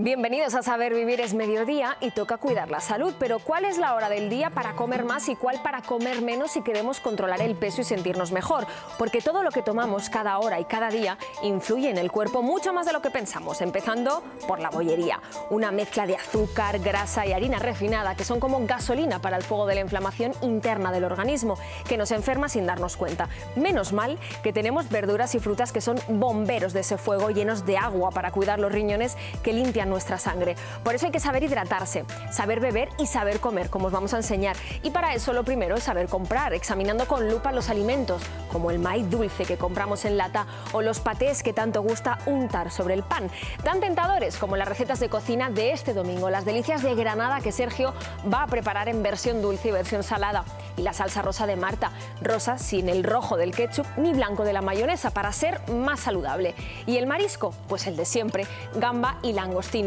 Bienvenidos a Saber Vivir. Es mediodía y toca cuidar la salud, pero ¿cuál es la hora del día para comer más y cuál para comer menos si queremos controlar el peso y sentirnos mejor? Porque todo lo que tomamos cada hora y cada día influye en el cuerpo mucho más de lo que pensamos, empezando por la bollería, una mezcla de azúcar, grasa y harina refinada que son como gasolina para el fuego de la inflamación interna del organismo, que nos enferma sin darnos cuenta. Menos mal que tenemos verduras y frutas que son bomberos de ese fuego, llenos de agua para cuidar los riñones que limpian nuestra sangre. Por eso hay que saber hidratarse, saber beber y saber comer, como os vamos a enseñar. Y para eso lo primero es saber comprar, examinando con lupa los alimentos, como el maíz dulce que compramos en lata o los patés que tanto gusta untar sobre el pan. Tan tentadores como las recetas de cocina de este domingo, las delicias de Granada que Sergio va a preparar en versión dulce y versión salada, y la salsa rosa de Marta, rosa sin el rojo del ketchup ni blanco de la mayonesa, para ser más saludable. Y el marisco, pues el de siempre, gamba y langostino,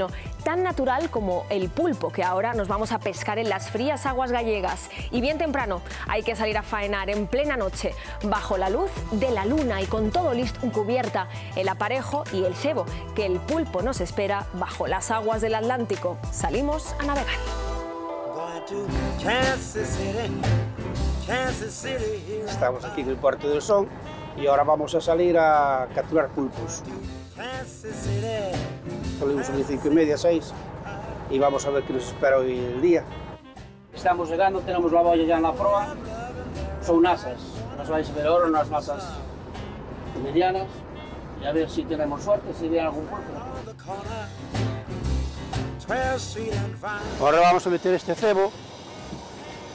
tan natural como el pulpo que ahora nos vamos a pescar en las frías aguas gallegas. Y bien temprano hay que salir a faenar en plena noche, bajo la luz de la luna y con todo listo en cubierta, el aparejo y el cebo, que el pulpo nos espera bajo las aguas del Atlántico. Salimos a navegar. Estamos aquí en el Puerto del Sol y ahora vamos a salir a capturar pulpos. Salimos a las 5:30, 6 y vamos a ver qué nos espera hoy el día. Estamos llegando, tenemos la boya ya en la proa. Son nasas, nos vais a ver ahora unas nasas medianas y a ver si tenemos suerte, si viene algún pulpo. Ahora vamos a meter este cebo,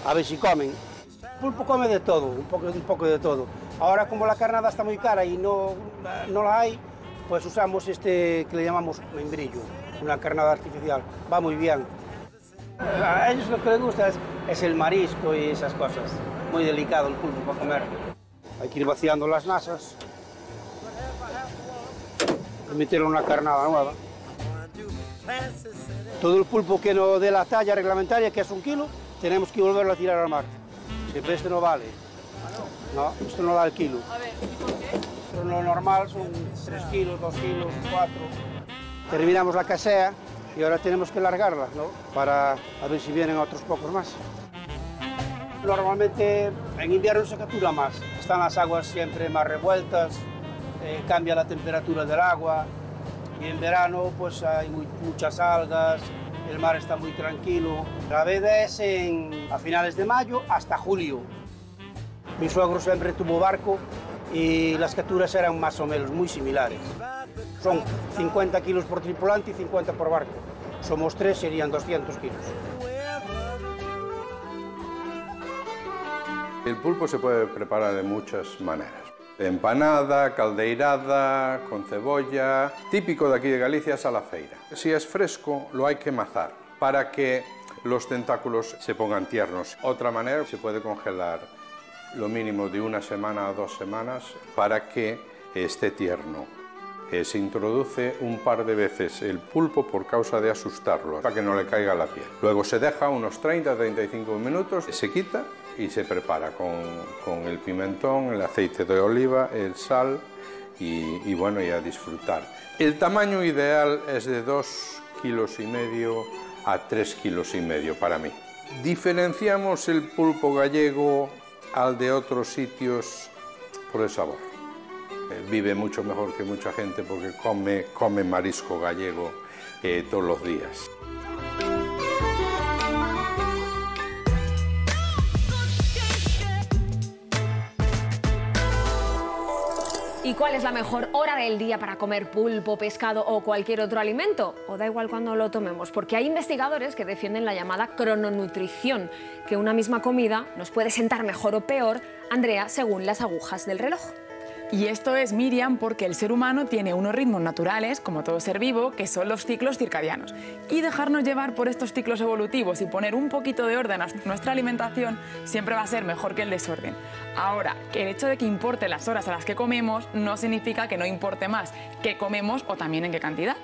a ver si comen. El pulpo come de todo, un poco de todo. Ahora, como la carnada está muy cara y no la hay, pues usamos este que le llamamos membrillo, una carnada artificial. Va muy bien. A ellos lo que les gusta es el marisco y esas cosas. Muy delicado el pulpo para comer. Hay que ir vaciando las nasas y meterle una carnada nueva. Todo el pulpo que no dé la talla reglamentaria, que es 1 kilo, tenemos que volverlo a tirar al mar. Siempre este no vale. No, esto no da el kilo. A ver, ¿y por qué? Pero lo normal son 3 kilos, 2 kilos, 4. Terminamos la casea y ahora tenemos que largarla, ¿no? Para a ver si vienen otros pocos más. Normalmente en invierno se captura más. Están las aguas siempre más revueltas, cambia la temperatura del agua y en verano pues hay muchas algas, el mar está muy tranquilo. La veda es a finales de mayo hasta julio. Mi suegro siempre tuvo barco y las capturas eran más o menos muy similares. Son 50 kilos por tripulante y 50 por barco. Somos 3, serían 200 kilos. El pulpo se puede preparar de muchas maneras. Empanada, caldeirada, con cebolla. Típico de aquí de Galicia es a la feira. Si es fresco, lo hay que mazar para que los tentáculos se pongan tiernos. Otra manera, se puede congelar lo mínimo de 1 semana a 2 semanas para que esté tierno. Se introduce un par de veces el pulpo por causa de asustarlo, para que no le caiga la piel. Luego se deja unos 30-35 minutos, se quita y se prepara con el pimentón, el aceite de oliva, el sal y bueno, y a disfrutar. El tamaño ideal es de 2,5 kilos a 3,5 kilos para mí. Diferenciamos el pulpo gallego al de otros sitios por el sabor. Vive mucho mejor que mucha gente porque come marisco gallego todos los días. ¿Y cuál es la mejor hora del día para comer pulpo, pescado o cualquier otro alimento? O da igual cuando lo tomemos, porque hay investigadores que defienden la llamada crononutrición, que una misma comida nos puede sentar mejor o peor, Andrea, según las agujas del reloj. Y esto es, Miriam, porque el ser humano tiene unos ritmos naturales, como todo ser vivo, que son los ciclos circadianos. Y dejarnos llevar por estos ciclos evolutivos y poner un poquito de orden a nuestra alimentación siempre va a ser mejor que el desorden. Ahora, que el hecho de que importe las horas a las que comemos no significa que no importe más qué comemos o también en qué cantidad.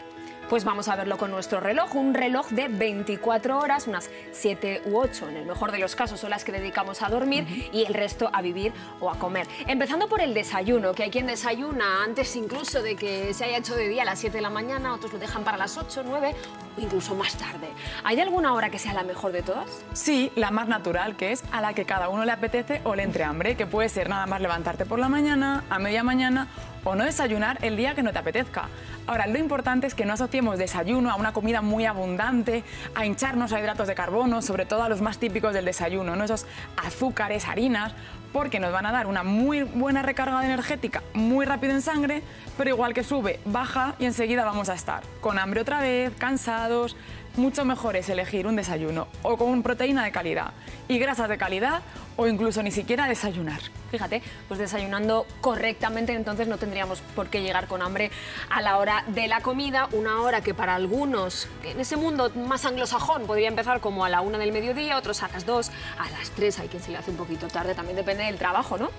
Pues vamos a verlo con nuestro reloj, un reloj de 24 horas, unas 7 u 8 en el mejor de los casos son las que dedicamos a dormir y el resto a vivir o a comer. Empezando por el desayuno, que hay quien desayuna antes incluso de que se haya hecho de día a las 7 de la mañana, otros lo dejan para las 8, 9 o incluso más tarde. ¿Hay alguna hora que sea la mejor de todas? Sí, la más natural, que es a la que cada uno le apetece o le entre hambre, que puede ser nada más levantarte por la mañana, a media mañana o no desayunar el día que no te apetezca. Ahora, lo importante es que no asociemos desayuno a una comida muy abundante, a hincharnos a hidratos de carbono, sobre todo a los más típicos del desayuno, ¿no? Esos azúcares, harinas, porque nos van a dar una muy buena recarga energética muy rápido en sangre, pero igual que sube, baja y enseguida vamos a estar con hambre otra vez, cansados. Mucho mejor es elegir un desayuno o con proteína de calidad y grasas de calidad o incluso ni siquiera desayunar. Fíjate, pues desayunando correctamente entonces no tendríamos por qué llegar con hambre a la hora de la comida, una hora que para algunos en ese mundo más anglosajón podría empezar como a la 1 del mediodía, otros a las 2, a las 3, hay quien se le hace un poquito tarde, también depende del trabajo, ¿no?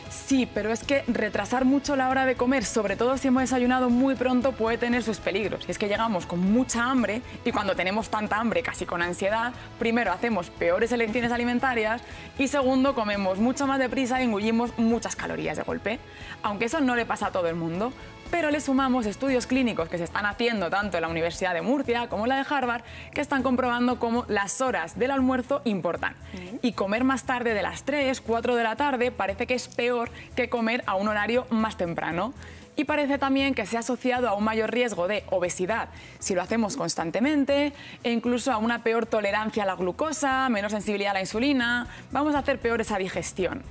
Sí, pero es que retrasar mucho la hora de comer, sobre todo si hemos desayunado muy pronto, puede tener sus peligros. Y es que llegamos con mucha hambre y cuando tenemos tanta hambre, casi con ansiedad, primero hacemos peores elecciones alimentarias y segundo comemos mucho más deprisa y engullimos muchas calorías de golpe. Aunque eso no le pasa a todo el mundo, pero le sumamos estudios clínicos que se están haciendo tanto en la Universidad de Murcia como en la de Harvard, que están comprobando cómo las horas del almuerzo importan. Y comer más tarde de las 3, 4 de la tarde parece que es peor que comer a un horario más temprano. Y parece también que se ha asociado a un mayor riesgo de obesidad si lo hacemos constantemente e incluso a una peor tolerancia a la glucosa, menos sensibilidad a la insulina. Vamos a hacer peor esa digestión.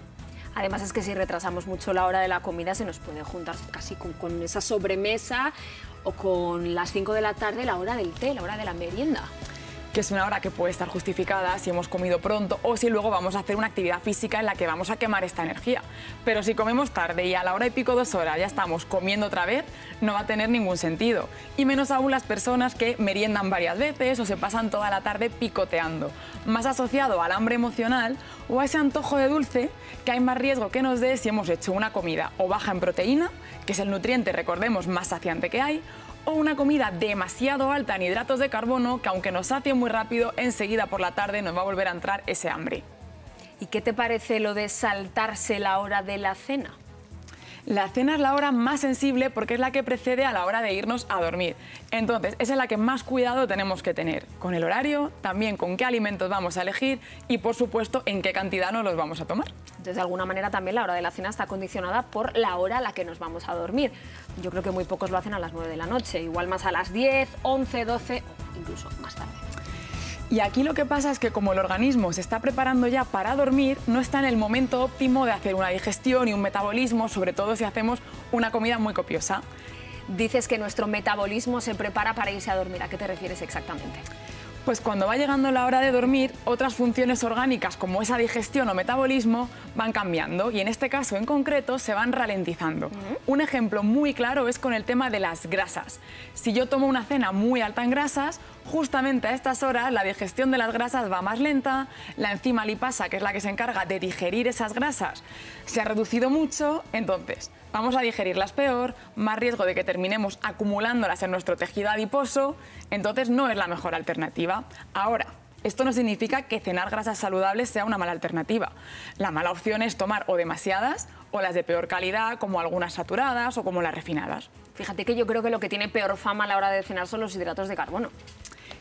Además es que si retrasamos mucho la hora de la comida se nos puede juntar casi con esa sobremesa o con las 5 de la tarde la hora del té, la hora de la merienda. Que es una hora que puede estar justificada si hemos comido pronto o si luego vamos a hacer una actividad física en la que vamos a quemar esta energía. Pero si comemos tarde y a la hora y pico 2 horas ya estamos comiendo otra vez, no va a tener ningún sentido. Y menos aún las personas que meriendan varias veces o se pasan toda la tarde picoteando. Más asociado al hambre emocional o a ese antojo de dulce que hay más riesgo que nos dé si hemos hecho una comida o baja en proteína, que es el nutriente, recordemos, más saciante que hay, o una comida demasiado alta en hidratos de carbono que aunque nos sacie muy rápido, enseguida por la tarde nos va a volver a entrar ese hambre. ¿Y qué te parece lo de saltarse la hora de la cena? La cena es la hora más sensible porque es la que precede a la hora de irnos a dormir. Entonces, esa es la que más cuidado tenemos que tener. Con el horario, también con qué alimentos vamos a elegir y, por supuesto, en qué cantidad nos los vamos a tomar. Entonces, de alguna manera, también la hora de la cena está condicionada por la hora a la que nos vamos a dormir. Yo creo que muy pocos lo hacen a las 9 de la noche, igual más a las 10, 11, 12 o incluso más tarde. Y aquí lo que pasa es que como el organismo se está preparando ya para dormir, no está en el momento óptimo de hacer una digestión y un metabolismo, sobre todo si hacemos una comida muy copiosa. Dices que nuestro metabolismo se prepara para irse a dormir. ¿A qué te refieres exactamente? Pues cuando va llegando la hora de dormir, otras funciones orgánicas como esa digestión o metabolismo van cambiando y en este caso en concreto se van ralentizando. Un ejemplo muy claro es con el tema de las grasas. Si yo tomo una cena muy alta en grasas, justamente a estas horas la digestión de las grasas va más lenta, la enzima lipasa, que es la que se encarga de digerir esas grasas, se ha reducido mucho, entonces vamos a digerirlas peor, más riesgo de que terminemos acumulándolas en nuestro tejido adiposo, entonces no es la mejor alternativa. Ahora, esto no significa que cenar grasas saludables sea una mala alternativa. La mala opción es tomar o demasiadas o las de peor calidad, como algunas saturadas o como las refinadas. Fíjate que yo creo que lo que tiene peor fama a la hora de cenar son los hidratos de carbono.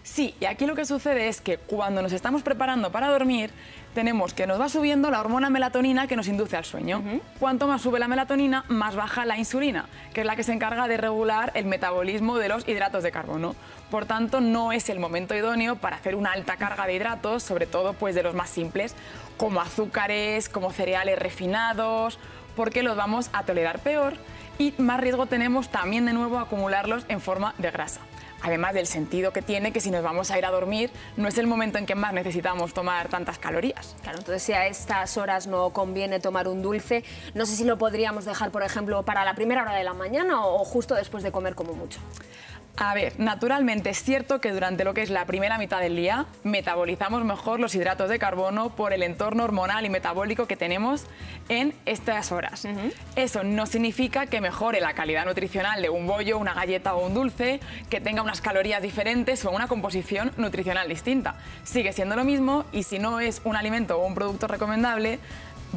Sí, y aquí lo que sucede es que cuando nos estamos preparando para dormir, tenemos que nos va subiendo la hormona melatonina que nos induce al sueño. Cuanto más sube la melatonina, más baja la insulina, que es la que se encarga de regular el metabolismo de los hidratos de carbono. Por tanto, no es el momento idóneo para hacer una alta carga de hidratos, sobre todo pues, de los más simples, como azúcares, como cereales refinados, porque los vamos a tolerar peor y más riesgo tenemos también de nuevo a acumularlos en forma de grasa. Además del sentido que tiene que si nos vamos a ir a dormir, no es el momento en que más necesitamos tomar tantas calorías. Claro, entonces si a estas horas no conviene tomar un dulce, no sé si lo podríamos dejar, por ejemplo, para la primera hora de la mañana o justo después de comer como mucho. A ver, naturalmente es cierto que durante lo que es la primera mitad del día metabolizamos mejor los hidratos de carbono por el entorno hormonal y metabólico que tenemos en estas horas. Eso no significa que mejore la calidad nutricional de un bollo, una galleta o un dulce, que tenga unas calorías diferentes o una composición nutricional distinta. Sigue siendo lo mismo y si no es un alimento o un producto recomendable,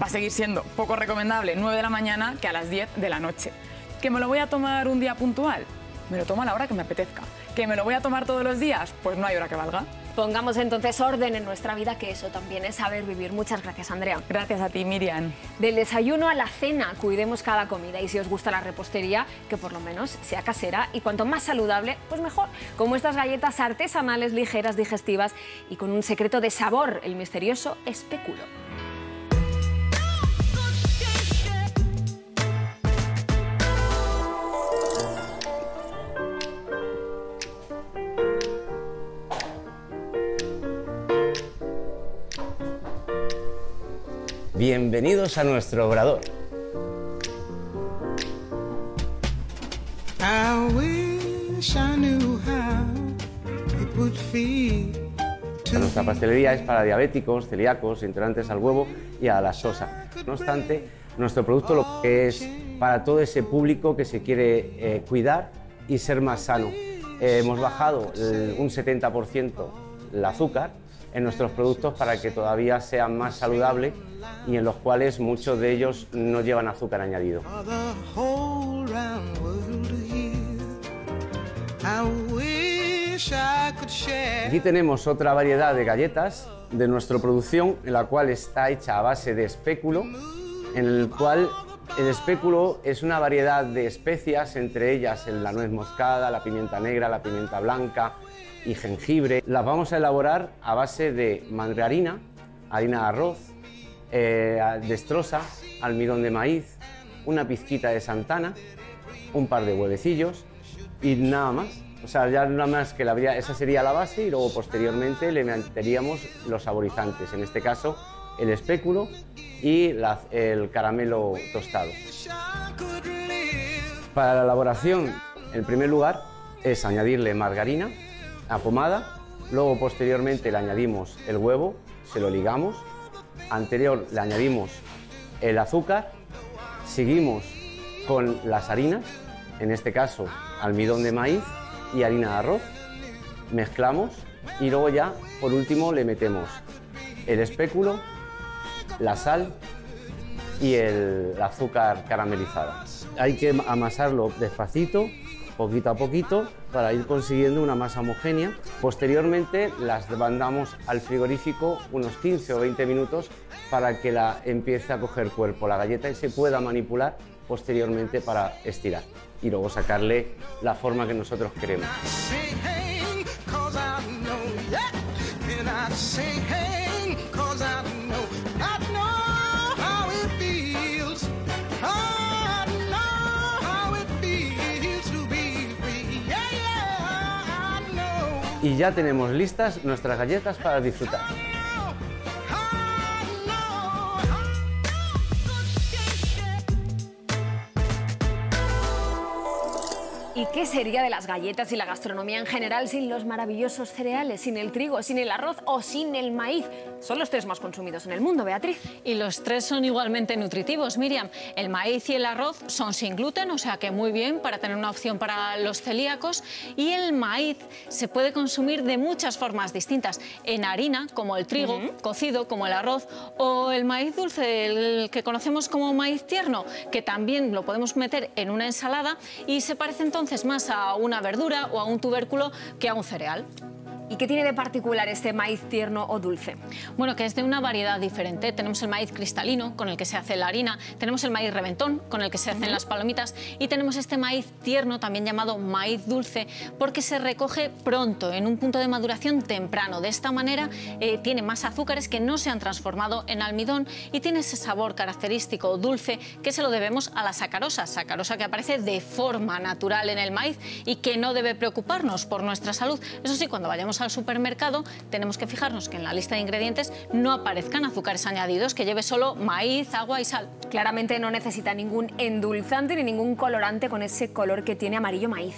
va a seguir siendo poco recomendable 9 de la mañana que a las 10 de la noche. ¿Que me lo voy a tomar un día puntual? Me lo tomo a la hora que me apetezca. ¿Que me lo voy a tomar todos los días? Pues no hay hora que valga. Pongamos entonces orden en nuestra vida, que eso también es saber vivir. Muchas gracias, Andrea. Gracias a ti, Miriam. Del desayuno a la cena, cuidemos cada comida y si os gusta la repostería, que por lo menos sea casera y cuanto más saludable, pues mejor. Como estas galletas artesanales, ligeras, digestivas y con un secreto de sabor, el misterioso espéculo. Bienvenidos a nuestro obrador. Nuestra pastelería es para diabéticos, celíacos, intolerantes al huevo y a la lactosa. No obstante, nuestro producto lo que es para todo ese público que se quiere cuidar y ser más sano. Hemos bajado un 70% el azúcar en nuestros productos para que todavía sean más saludables y en los cuales muchos de ellos no llevan azúcar añadido. Aquí tenemos otra variedad de galletas de nuestra producción, en la cual está hecha a base de espéculo, en el cual el espéculo es una variedad de especias, entre ellas la nuez moscada, la pimienta negra, la pimienta blanca y jengibre. Las vamos a elaborar a base de mandarina, harina de arroz, destrosa, almidón de maíz, una pizquita de santana, un par de huevecillos y nada más. O sea, ya nada más que esa sería la base y luego posteriormente le meteríamos los saborizantes, en este caso el espéculo y el caramelo tostado. Para la elaboración, en primer lugar, es añadirle margarina apomada, luego posteriormente le añadimos el huevo, se lo ligamos, anterior le añadimos el azúcar, seguimos con las harinas, en este caso almidón de maíz y harina de arroz, mezclamos y luego ya por último le metemos el espéculo, la sal y el azúcar caramelizada. Hay que amasarlo despacito, poquito a poquito, para ir consiguiendo una masa homogénea. Posteriormente las mandamos al frigorífico unos 15 o 20 minutos para que empiece a coger cuerpo la galleta y se pueda manipular posteriormente para estirar y luego sacarle la forma que nosotros queremos. Y ya tenemos listas nuestras galletas para disfrutar. ¿Y qué sería de las galletas y la gastronomía en general sin los maravillosos cereales, sin el trigo, sin el arroz o sin el maíz? Son los tres más consumidos en el mundo, Beatriz. Y los tres son igualmente nutritivos, Miriam. El maíz y el arroz son sin gluten, o sea que muy bien para tener una opción para los celíacos. Y el maíz se puede consumir de muchas formas distintas. En harina, como el trigo, cocido, como el arroz, o el maíz dulce, el que conocemos como maíz tierno, que también lo podemos meter en una ensalada y se parece entonces más a una verdura o a un tubérculo que a un cereal. ¿Y qué tiene de particular este maíz tierno o dulce? Bueno, que es de una variedad diferente. Tenemos el maíz cristalino, con el que se hace la harina, tenemos el maíz reventón, con el que se hacen las palomitas, y tenemos este maíz tierno, también llamado maíz dulce, porque se recoge pronto, en un punto de maduración temprano. De esta manera tiene más azúcares que no se han transformado en almidón y tiene ese sabor característico dulce que se lo debemos a la sacarosa, sacarosa que aparece de forma natural en el maíz y que no debe preocuparnos por nuestra salud. Eso sí, cuando vayamos vamos al supermercado, tenemos que fijarnos que en la lista de ingredientes no aparezcan azúcares añadidos, que lleve solo maíz, agua y sal. Claramente no necesita ningún endulzante ni ningún colorante con ese color que tiene amarillo maíz.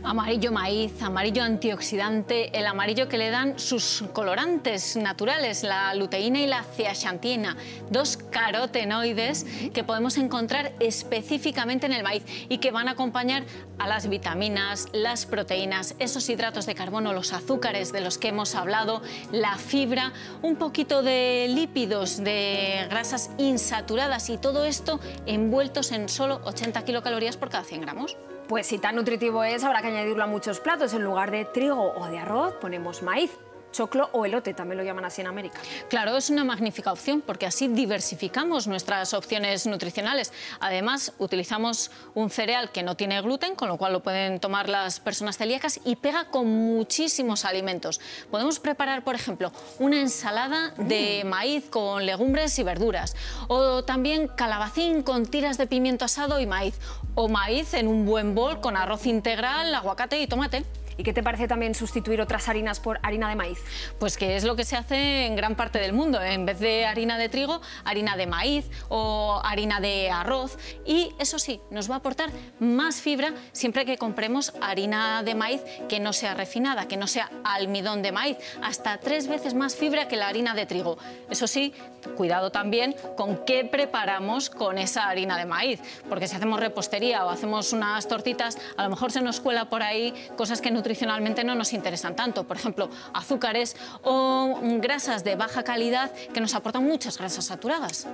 Amarillo maíz, amarillo antioxidante, el amarillo que le dan sus colorantes naturales, la luteína y la zeaxantina, dos carotenoides que podemos encontrar específicamente en el maíz y que van a acompañar a las vitaminas, las proteínas, esos hidratos de carbono, los azúcares de los que hemos hablado, la fibra, un poquito de lípidos, de grasas insaturadas y todo esto envueltos en solo 80 kilocalorías por cada 100 gramos. Pues si tan nutritivo es, habrá que añadirlo a muchos platos. En lugar de trigo o de arroz, ponemos maíz, choclo o elote, también lo llaman así en América. Claro, es una magnífica opción porque así diversificamos nuestras opciones nutricionales. Además, utilizamos un cereal que no tiene gluten, con lo cual lo pueden tomar las personas celíacas y pega con muchísimos alimentos. Podemos preparar, por ejemplo, una ensalada de maíz con legumbres y verduras, o también calabacín con tiras de pimiento asado y maíz, o maíz en un buen bol con arroz integral, aguacate y tomate. ¿Y qué te parece también sustituir otras harinas por harina de maíz? Pues que es lo que se hace en gran parte del mundo. En vez de harina de trigo, harina de maíz o harina de arroz. Y eso sí, nos va a aportar más fibra siempre que compremos harina de maíz que no sea refinada, que no sea almidón de maíz. Hasta 3 veces más fibra que la harina de trigo. Eso sí, cuidado también con qué preparamos con esa harina de maíz. Porque si hacemos repostería o hacemos unas tortitas, a lo mejor se nos cuela por ahí cosas que nutricionalmente no nos interesan tanto, por ejemplo, azúcares o grasas de baja calidad que nos aportan muchas grasas saturadas.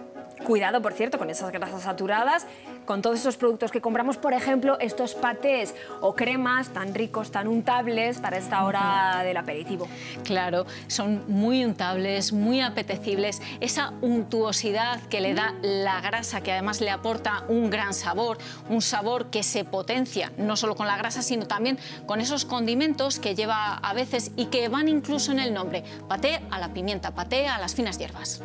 Cuidado, por cierto, con esas grasas saturadas, con todos esos productos que compramos, por ejemplo, estos patés o cremas tan ricos, tan untables para esta hora del aperitivo. Claro, son muy untables, muy apetecibles, esa untuosidad que le da la grasa, que además le aporta un gran sabor, un sabor que se potencia no solo con la grasa, sino también con esos condimentos que lleva a veces y que van incluso en el nombre, paté a la pimienta, paté a las finas hierbas.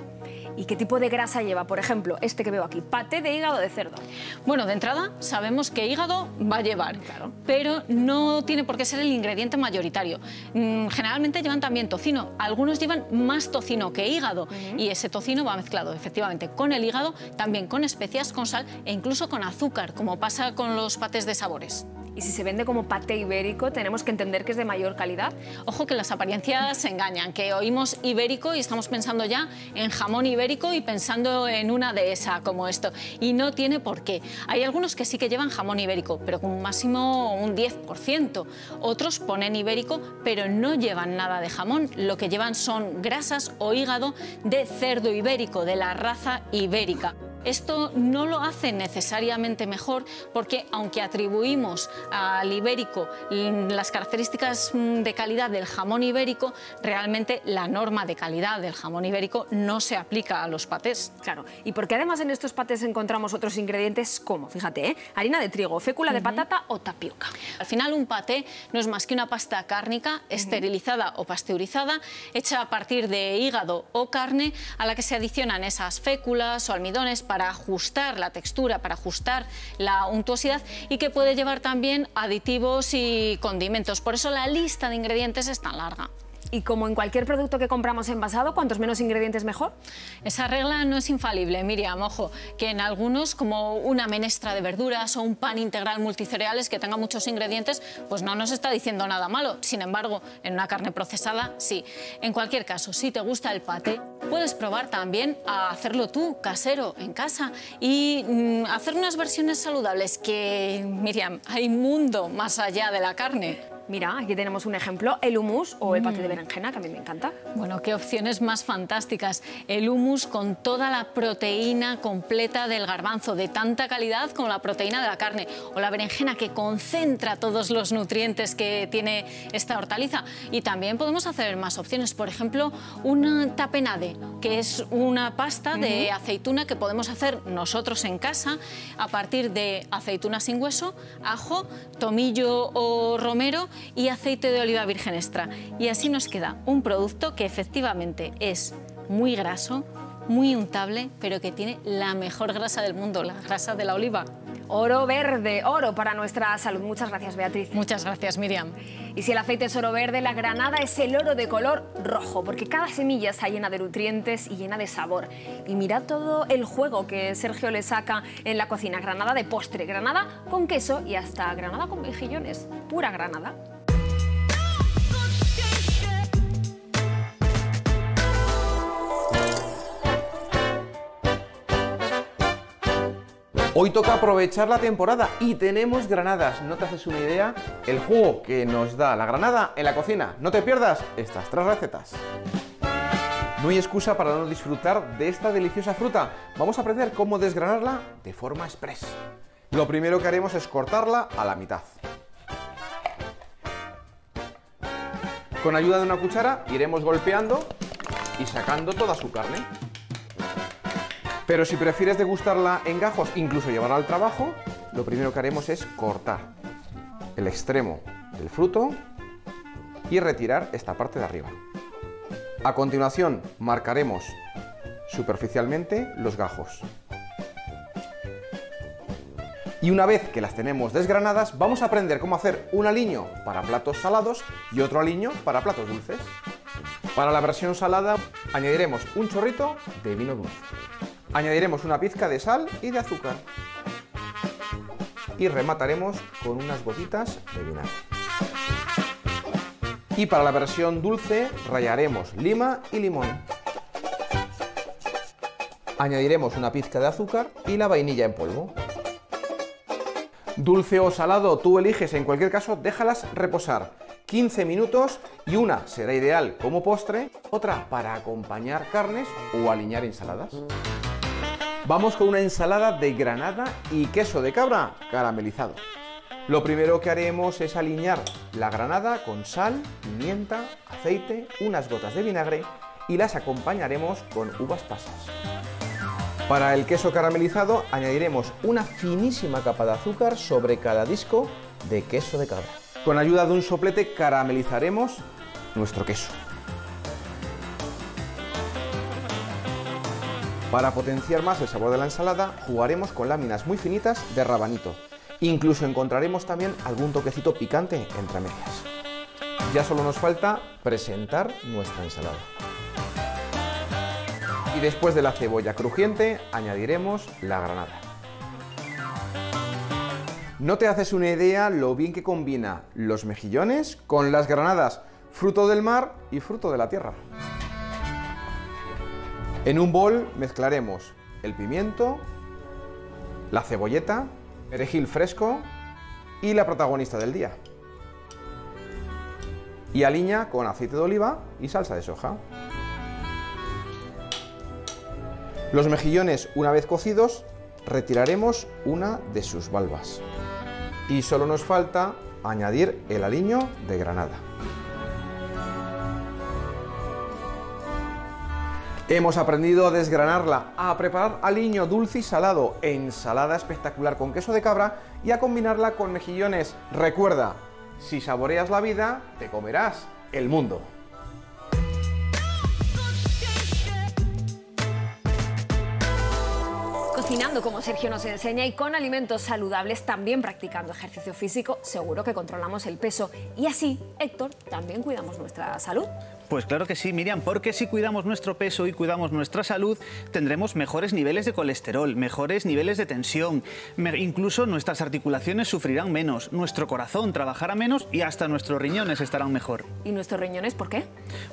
¿Y qué tipo de grasa lleva? Por ejemplo, este que veo aquí, paté de hígado de cerdo. Bueno, de entrada sabemos que hígado va a llevar, claro, pero no tiene por qué ser el ingrediente mayoritario. Generalmente llevan también tocino. Algunos llevan más tocino que hígado y ese tocino va mezclado efectivamente con el hígado, también con especias, con sal e incluso con azúcar, como pasa con los patés de sabores. Y si se vende como paté ibérico, ¿tenemos que entender que es de mayor calidad? Ojo que las apariencias se engañan, que oímos ibérico y estamos pensando ya en jamón ibérico y pensando en una dehesa como esto. Y no tiene por qué. Hay algunos que sí que llevan jamón ibérico, pero con un máximo un 10%. Otros ponen ibérico, pero no llevan nada de jamón. Lo que llevan son grasas o hígado de cerdo ibérico, de la raza ibérica. Esto no lo hace necesariamente mejor porque aunque atribuimos al ibérico las características de calidad del jamón ibérico, realmente la norma de calidad del jamón ibérico no se aplica a los patés. Claro, y porque además en estos patés encontramos otros ingredientes como, fíjate, harina de trigo, fécula de patata o tapioca. Al final un paté no es más que una pasta cárnica esterilizada o pasteurizada, hecha a partir de hígado o carne, a la que se adicionan esas féculas o almidones para ajustar la textura, para ajustar la untuosidad y que puede llevar también aditivos y condimentos. Por eso la lista de ingredientes es tan larga. Y como en cualquier producto que compramos envasado, cuantos menos ingredientes mejor. Esa regla no es infalible, Miriam, ojo, que en algunos, como una menestra de verduras o un pan integral multicereales que tenga muchos ingredientes, pues no nos está diciendo nada malo. Sin embargo, en una carne procesada, sí. En cualquier caso, si te gusta el paté, puedes probar también a hacerlo tú, casero, en casa, y hacer unas versiones saludables que, Miriam, hay mundo más allá de la carne. Mira, aquí tenemos un ejemplo, el hummus o el paté de berenjena, que a mí me encanta. Bueno, qué opciones más fantásticas. El hummus con toda la proteína completa del garbanzo, de tanta calidad como la proteína de la carne. O la berenjena, que concentra todos los nutrientes que tiene esta hortaliza. Y también podemos hacer más opciones. Por ejemplo, una tapenade, que es una pasta de aceituna que podemos hacer nosotros en casa a partir de aceituna sin hueso, ajo, tomillo o romero y aceite de oliva virgen extra. Y así nos queda un producto que efectivamente es muy graso, muy untable, pero que tiene la mejor grasa del mundo, la grasa de la oliva. Oro verde, oro para nuestra salud. Muchas gracias, Beatriz. Muchas gracias, Miriam. Y si el aceite es oro verde, la granada es el oro de color rojo, porque cada semilla está llena de nutrientes y llena de sabor. Y mirad todo el juego que Sergio le saca en la cocina. Granada de postre, granada con queso y hasta granada con mejillones. Pura granada. Hoy toca aprovechar la temporada y tenemos granadas. ¿No te haces una idea? El jugo que nos da la granada en la cocina. No te pierdas estas 3 recetas. No hay excusa para no disfrutar de esta deliciosa fruta. Vamos a aprender cómo desgranarla de forma express. Lo primero que haremos es cortarla a la mitad. Con ayuda de una cuchara iremos golpeando y sacando toda su carne. Pero si prefieres degustarla en gajos, incluso llevarla al trabajo, lo primero que haremos es cortar el extremo del fruto y retirar esta parte de arriba. A continuación, marcaremos superficialmente los gajos. Y una vez que las tenemos desgranadas, vamos a aprender cómo hacer un aliño para platos salados y otro aliño para platos dulces. Para la versión salada, añadiremos un chorrito de vino dulce. Añadiremos una pizca de sal y de azúcar. Y remataremos con unas gotitas de vinagre. Y para la versión dulce, rallaremos lima y limón. Añadiremos una pizca de azúcar y la vainilla en polvo. Dulce o salado, tú eliges, en cualquier caso, déjalas reposar 15 minutos y una será ideal como postre, otra para acompañar carnes o aliñar ensaladas. Vamos con una ensalada de granada y queso de cabra caramelizado. Lo primero que haremos es aliñar la granada con sal, pimienta, aceite, unas gotas de vinagre y las acompañaremos con uvas pasas. Para el queso caramelizado añadiremos una finísima capa de azúcar sobre cada disco de queso de cabra. Con ayuda de un soplete caramelizaremos nuestro queso. Para potenciar más el sabor de la ensalada, jugaremos con láminas muy finitas de rabanito. Incluso encontraremos también algún toquecito picante entre medias. Ya solo nos falta presentar nuestra ensalada. Y después de la cebolla crujiente, añadiremos la granada. No te haces una idea lo bien que combina los mejillones con las granadas, fruto del mar y fruto de la tierra. En un bol mezclaremos el pimiento, la cebolleta, perejil fresco y la protagonista del día. Y aliña con aceite de oliva y salsa de soja. Los mejillones, una vez cocidos, retiraremos una de sus valvas. Y solo nos falta añadir el aliño de granada. Hemos aprendido a desgranarla, a preparar aliño dulce y salado, ensalada espectacular con queso de cabra y a combinarla con mejillones. Recuerda, si saboreas la vida, te comerás el mundo. Cocinando como Sergio nos enseña y con alimentos saludables, también practicando ejercicio físico, seguro que controlamos el peso. Y así, Héctor, también cuidamos nuestra salud. Pues claro que sí, Miriam, porque si cuidamos nuestro peso y cuidamos nuestra salud, tendremos mejores niveles de colesterol, mejores niveles de tensión, incluso nuestras articulaciones sufrirán menos, nuestro corazón trabajará menos y hasta nuestros riñones estarán mejor. ¿Y nuestros riñones por qué?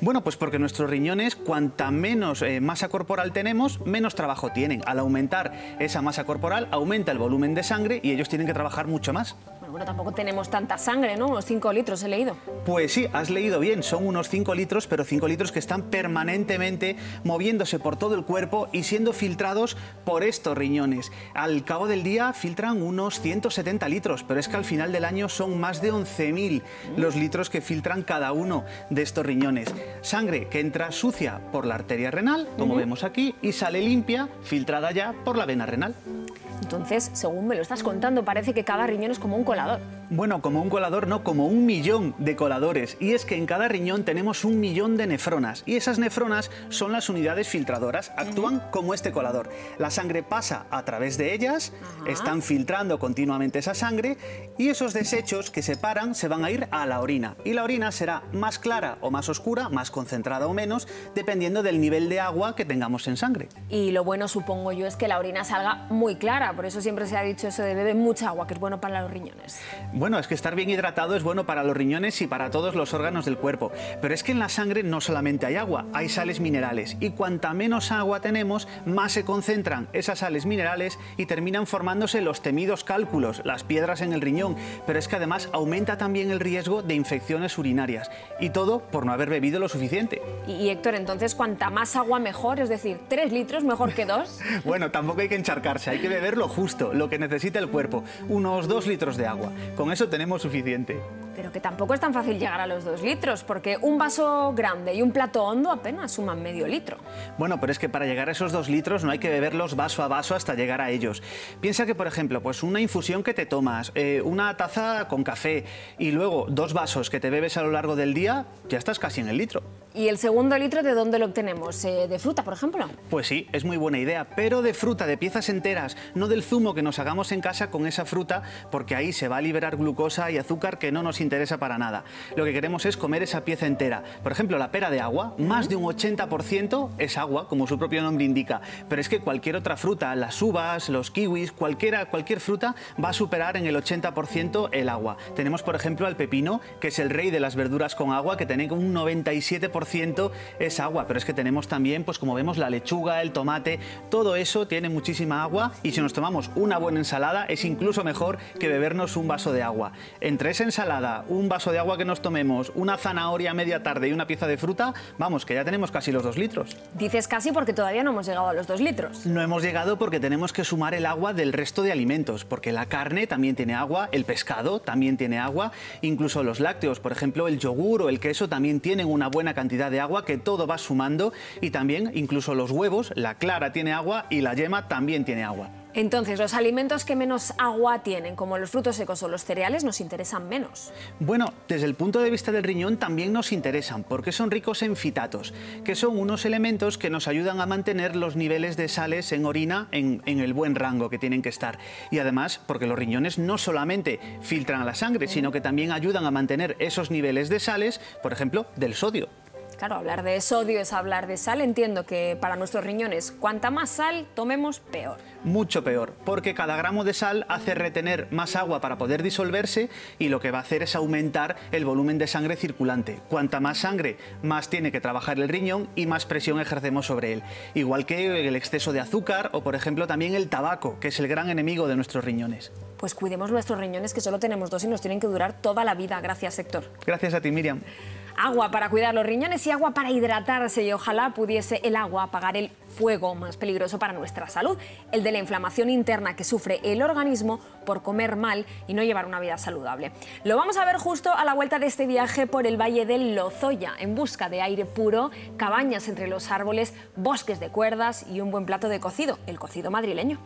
Bueno, pues porque nuestros riñones, cuanta menos masa corporal tenemos, menos trabajo tienen. Al aumentar esa masa corporal, aumenta el volumen de sangre y ellos tienen que trabajar mucho más. Bueno, tampoco tenemos tanta sangre, ¿no? Unos 5 litros he leído. Pues sí, has leído bien, son unos 5 litros, pero 5 litros que están permanentemente moviéndose por todo el cuerpo y siendo filtrados por estos riñones. Al cabo del día filtran unos 170 litros, pero es que al final del año son más de 11.000 los litros que filtran cada uno de estos riñones. Sangre que entra sucia por la arteria renal, como vemos aquí, y sale limpia, filtrada ya por la vena renal. Entonces, según me lo estás contando, parece que cada riñón es como un colador. Bueno, como un colador no, como 1 millón de coladores. Y es que en cada riñón tenemos 1 millón de nefronas. Y esas nefronas son las unidades filtradoras. Actúan como este colador. La sangre pasa a través de ellas, están filtrando continuamente esa sangre y esos desechos que se paran se van a ir a la orina. Y la orina será más clara o más oscura, más concentrada o menos, dependiendo del nivel de agua que tengamos en sangre. Y lo bueno, supongo yo, es que la orina salga muy clara. Por eso siempre se ha dicho eso de beber mucha agua, que es bueno para los riñones. Bueno, es que estar bien hidratado es bueno para los riñones y para todos los órganos del cuerpo. Pero es que en la sangre no solamente hay agua, hay sales minerales. Y cuanta menos agua tenemos, más se concentran esas sales minerales y terminan formándose los temidos cálculos, las piedras en el riñón. Pero es que además aumenta también el riesgo de infecciones urinarias. Y todo por no haber bebido lo suficiente. Y Héctor, entonces, cuanta más agua mejor, es decir, 3 litros mejor que 2. Bueno, tampoco hay que encharcarse, hay que beber lo justo, lo que necesita el cuerpo, unos 2 litros de agua. Con eso tenemos suficiente. Pero que tampoco es tan fácil llegar a los 2 litros, porque un vaso grande y un plato hondo apenas suman medio litro. Bueno, pero es que para llegar a esos 2 litros no hay que beberlos vaso a vaso hasta llegar a ellos. Piensa que, por ejemplo, pues una infusión que te tomas, una taza con café y luego 2 vasos que te bebes a lo largo del día, ya estás casi en el litro. ¿Y el segundo litro de dónde lo obtenemos? ¿De fruta, por ejemplo? Pues sí, es muy buena idea, pero de fruta, de piezas enteras, no del zumo que nos hagamos en casa con esa fruta, porque ahí se va a liberar glucosa y azúcar que no nos interesa para nada. Lo que queremos es comer esa pieza entera. Por ejemplo, la pera de agua, más de un 80% es agua, como su propio nombre indica. Pero es que cualquier otra fruta, las uvas, los kiwis, cualquier fruta va a superar en el 80% el agua. Tenemos, por ejemplo, al pepino, que es el rey de las verduras con agua, que tiene un 97% es agua, pero es que tenemos también, pues como vemos, la lechuga, el tomate, todo eso tiene muchísima agua y si nos tomamos una buena ensalada es incluso mejor que bebernos un vaso de agua. Entre esa ensalada, un vaso de agua que nos tomemos, una zanahoria a media tarde y una pieza de fruta, vamos, que ya tenemos casi los 2 litros. Dices casi porque todavía no hemos llegado a los 2 litros. No hemos llegado porque tenemos que sumar el agua del resto de alimentos, porque la carne también tiene agua, el pescado también tiene agua, incluso los lácteos, por ejemplo, el yogur o el queso también tienen una buena cantidad de agua, que todo va sumando, y también incluso los huevos, la clara tiene agua y la yema también tiene agua. Entonces, los alimentos que menos agua tienen, como los frutos secos o los cereales, nos interesan menos. Bueno, desde el punto de vista del riñón también nos interesan, porque son ricos en fitatos, que son unos elementos que nos ayudan a mantener los niveles de sales en orina en el buen rango que tienen que estar. Y además, porque los riñones no solamente filtran la sangre, sino que también ayudan a mantener esos niveles de sales, por ejemplo, del sodio. Claro, hablar de sodio es hablar de sal. Entiendo que para nuestros riñones, cuanta más sal tomemos, peor. Mucho peor, porque cada gramo de sal hace retener más agua para poder disolverse y lo que va a hacer es aumentar el volumen de sangre circulante. Cuanta más sangre, más tiene que trabajar el riñón y más presión ejercemos sobre él. Igual que el exceso de azúcar o, por ejemplo, también el tabaco, que es el gran enemigo de nuestros riñones. Pues cuidemos nuestros riñones, que solo tenemos 2 y nos tienen que durar toda la vida. Gracias, Héctor. Gracias a ti, Miriam. Agua para cuidar los riñones y agua para hidratarse, y ojalá pudiese el agua apagar el fuego más peligroso para nuestra salud, el de la inflamación interna que sufre el organismo por comer mal y no llevar una vida saludable. Lo vamos a ver justo a la vuelta de este viaje por el Valle del Lozoya, en busca de aire puro, cabañas entre los árboles, bosques de cuerdas y un buen plato de cocido, el cocido madrileño.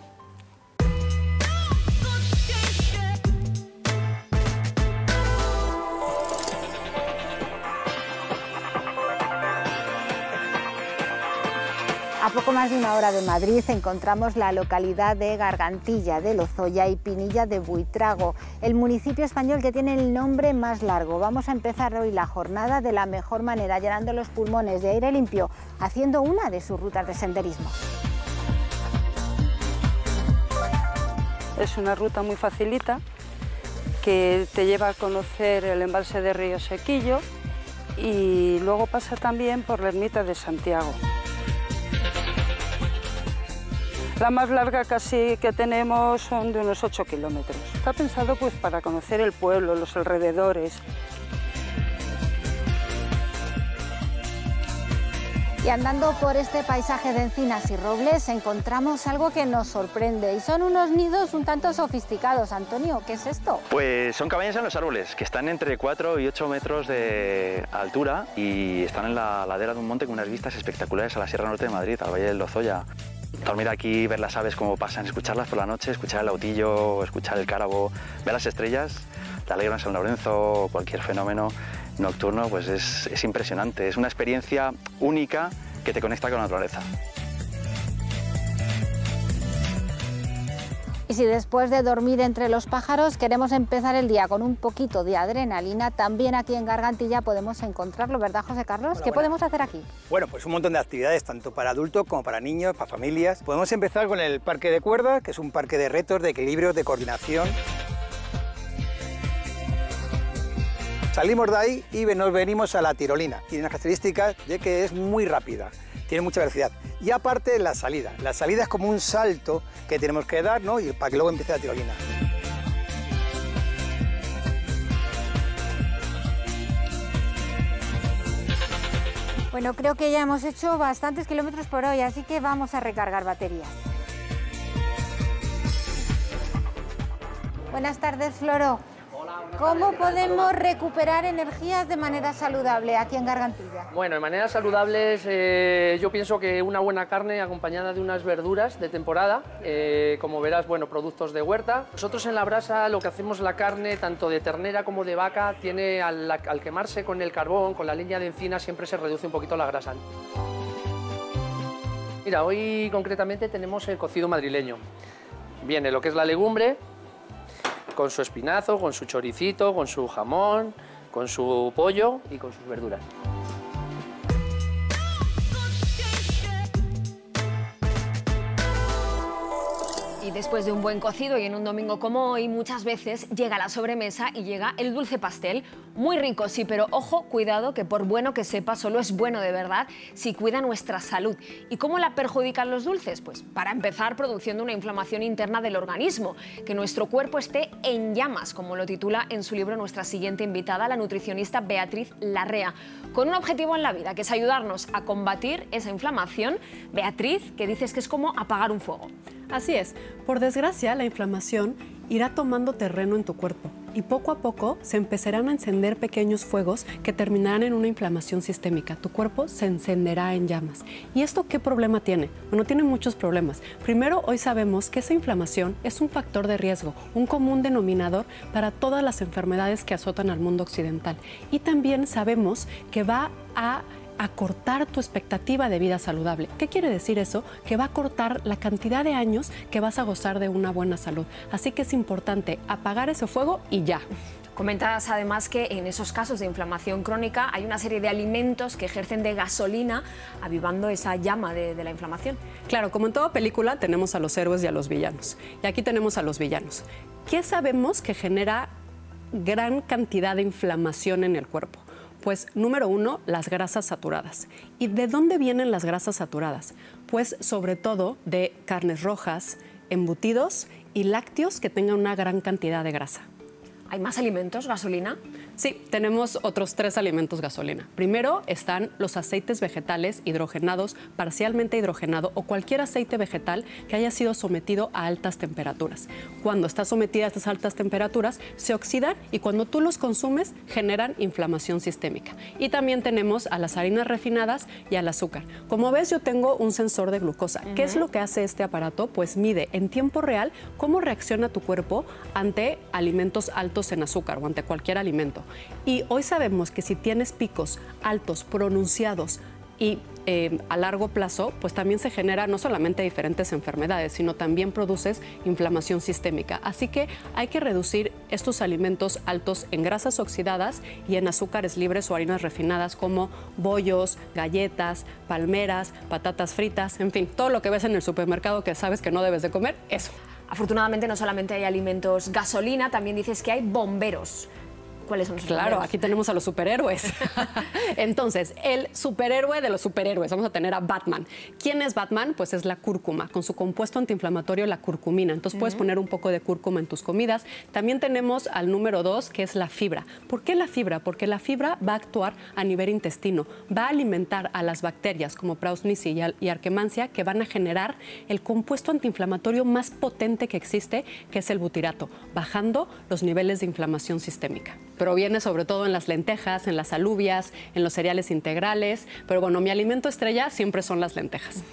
A poco más de 1 hora de Madrid encontramos la localidad de Gargantilla de Lozoya y Pinilla de Buitrago, el municipio español que tiene el nombre más largo. Vamos a empezar hoy la jornada de la mejor manera, llenando los pulmones de aire limpio, haciendo una de sus rutas de senderismo. Es una ruta muy facilita que te lleva a conocer el embalse de Río Sequillo y luego pasa también por la ermita de Santiago. La más larga casi que tenemos son de unos 8 kilómetros. Está pensado pues para conocer el pueblo, los alrededores. Y andando por este paisaje de encinas y robles encontramos algo que nos sorprende y son unos nidos un tanto sofisticados. Antonio, ¿qué es esto? Pues son cabañas en los árboles, que están entre 4 y 8 metros de altura y están en la ladera de un monte con unas vistas espectaculares a la Sierra Norte de Madrid, al Valle del Lozoya. Dormir aquí, ver las aves como pasan, escucharlas por la noche, escuchar el lautillo, escuchar el cárabo, ver las estrellas, la alegre en San Lorenzo, cualquier fenómeno nocturno, pues es impresionante. Es una experiencia única que te conecta con la naturaleza. Y si después de dormir entre los pájaros queremos empezar el día con un poquito de adrenalina, también aquí en Gargantilla podemos encontrarlo, ¿verdad, José Carlos? ¿Qué podemos hacer aquí? Bueno, pues un montón de actividades, tanto para adultos como para niños, para familias. Podemos empezar con el parque de cuerda, que es un parque de retos, de equilibrios, de coordinación. Salimos de ahí y nos venimos a la tirolina. Tiene unas características de que es muy rápida, tiene mucha velocidad. Y aparte la salida. La salida es como un salto que tenemos que dar, ¿no? Y para que luego empiece la tirolina. Bueno, creo que ya hemos hecho bastantes kilómetros por hoy, así que vamos a recargar baterías. Buenas tardes, Floro. ¿Cómo podemos recuperar energías de manera saludable aquí en Gargantilla? Bueno, de manera saludable yo pienso que una buena carne acompañada de unas verduras de temporada, como verás, bueno, productos de huerta. Nosotros en la brasa lo que hacemos la carne, tanto de ternera como de vaca, tiene al quemarse con el carbón, con la leña de encina, siempre se reduce un poquito la grasa. Mira, hoy concretamente tenemos el cocido madrileño. Viene lo que es la legumbre, con su espinazo, con su choricito, con su jamón, con su pollo y con sus verduras. Y después de un buen cocido y en un domingo como hoy, muchas veces llega la sobremesa y llega el dulce pastel. Muy rico, sí, pero ojo, cuidado, que por bueno que sepa, solo es bueno de verdad si cuida nuestra salud. ¿Y cómo la perjudican los dulces? Pues para empezar, produciendo una inflamación interna del organismo, que nuestro cuerpo esté en llamas, como lo titula en su libro nuestra siguiente invitada, la nutricionista Beatriz Larrea, con un objetivo en la vida, que es ayudarnos a combatir esa inflamación. Beatriz, que dices que es como apagar un fuego. Así es. Por desgracia, la inflamación irá tomando terreno en tu cuerpo y poco a poco se empezarán a encender pequeños fuegos que terminarán en una inflamación sistémica. Tu cuerpo se encenderá en llamas. ¿Y esto qué problema tiene? Bueno, tiene muchos problemas. Primero, hoy sabemos que esa inflamación es un factor de riesgo, un común denominador para todas las enfermedades que azotan al mundo occidental. Y también sabemos que va a acortar tu expectativa de vida saludable. ¿Qué quiere decir eso? Que va a acortar la cantidad de años que vas a gozar de una buena salud. Así que es importante apagar ese fuego y ya. Comentas además que en esos casos de inflamación crónica hay una serie de alimentos que ejercen de gasolina, avivando esa llama de la inflamación. Claro, como en toda película tenemos a los héroes y a los villanos. Y aquí tenemos a los villanos. ¿Qué sabemos que genera gran cantidad de inflamación en el cuerpo? Pues número uno, las grasas saturadas. ¿Y de dónde vienen las grasas saturadas? Pues sobre todo de carnes rojas, embutidos y lácteos que tengan una gran cantidad de grasa. ¿Hay más alimentos gasolina? Sí, tenemos otros 3 alimentos gasolina. Primero están los aceites vegetales hidrogenados, parcialmente hidrogenado o cualquier aceite vegetal que haya sido sometido a altas temperaturas. Cuando está sometida a estas altas temperaturas, se oxidan y cuando tú los consumes generan inflamación sistémica. Y también tenemos a las harinas refinadas y al azúcar. Como ves, yo tengo un sensor de glucosa. ¿Qué es lo que hace este aparato? Pues mide en tiempo real cómo reacciona tu cuerpo ante alimentos altos en azúcar o ante cualquier alimento. Y hoy sabemos que si tienes picos altos, pronunciados y a largo plazo, pues también se genera no solamente diferentes enfermedades, sino también produces inflamación sistémica. Así que hay que reducir estos alimentos altos en grasas oxidadas y en azúcares libres o harinas refinadas como bollos, galletas, palmeras, patatas fritas, en fin, todo lo que ves en el supermercado que sabes que no debes de comer, eso. Afortunadamente no solamente hay alimentos gasolina, también dices que hay bomberos. ¿Cuáles son los bomberos? Claro, aquí tenemos a los superhéroes. Entonces, el superhéroe de los superhéroes, vamos a tener a Batman. ¿Quién es Batman? Pues es la cúrcuma, con su compuesto antiinflamatorio, la curcumina. Entonces puedes poner un poco de cúrcuma en tus comidas. También tenemos al número 2, que es la fibra. ¿Por qué la fibra? Porque la fibra va a actuar a nivel intestino, va a alimentar a las bacterias como Prausnicia y Arquemancia, que van a generar el compuesto antiinflamatorio más potente que existe, que es el butirato, bajando los niveles de inflamación sistémica. Proviene sobre todo en las lentejas, en las alubias, en los cereales integrales, pero bueno, mi alimento estrella siempre son las lentejas.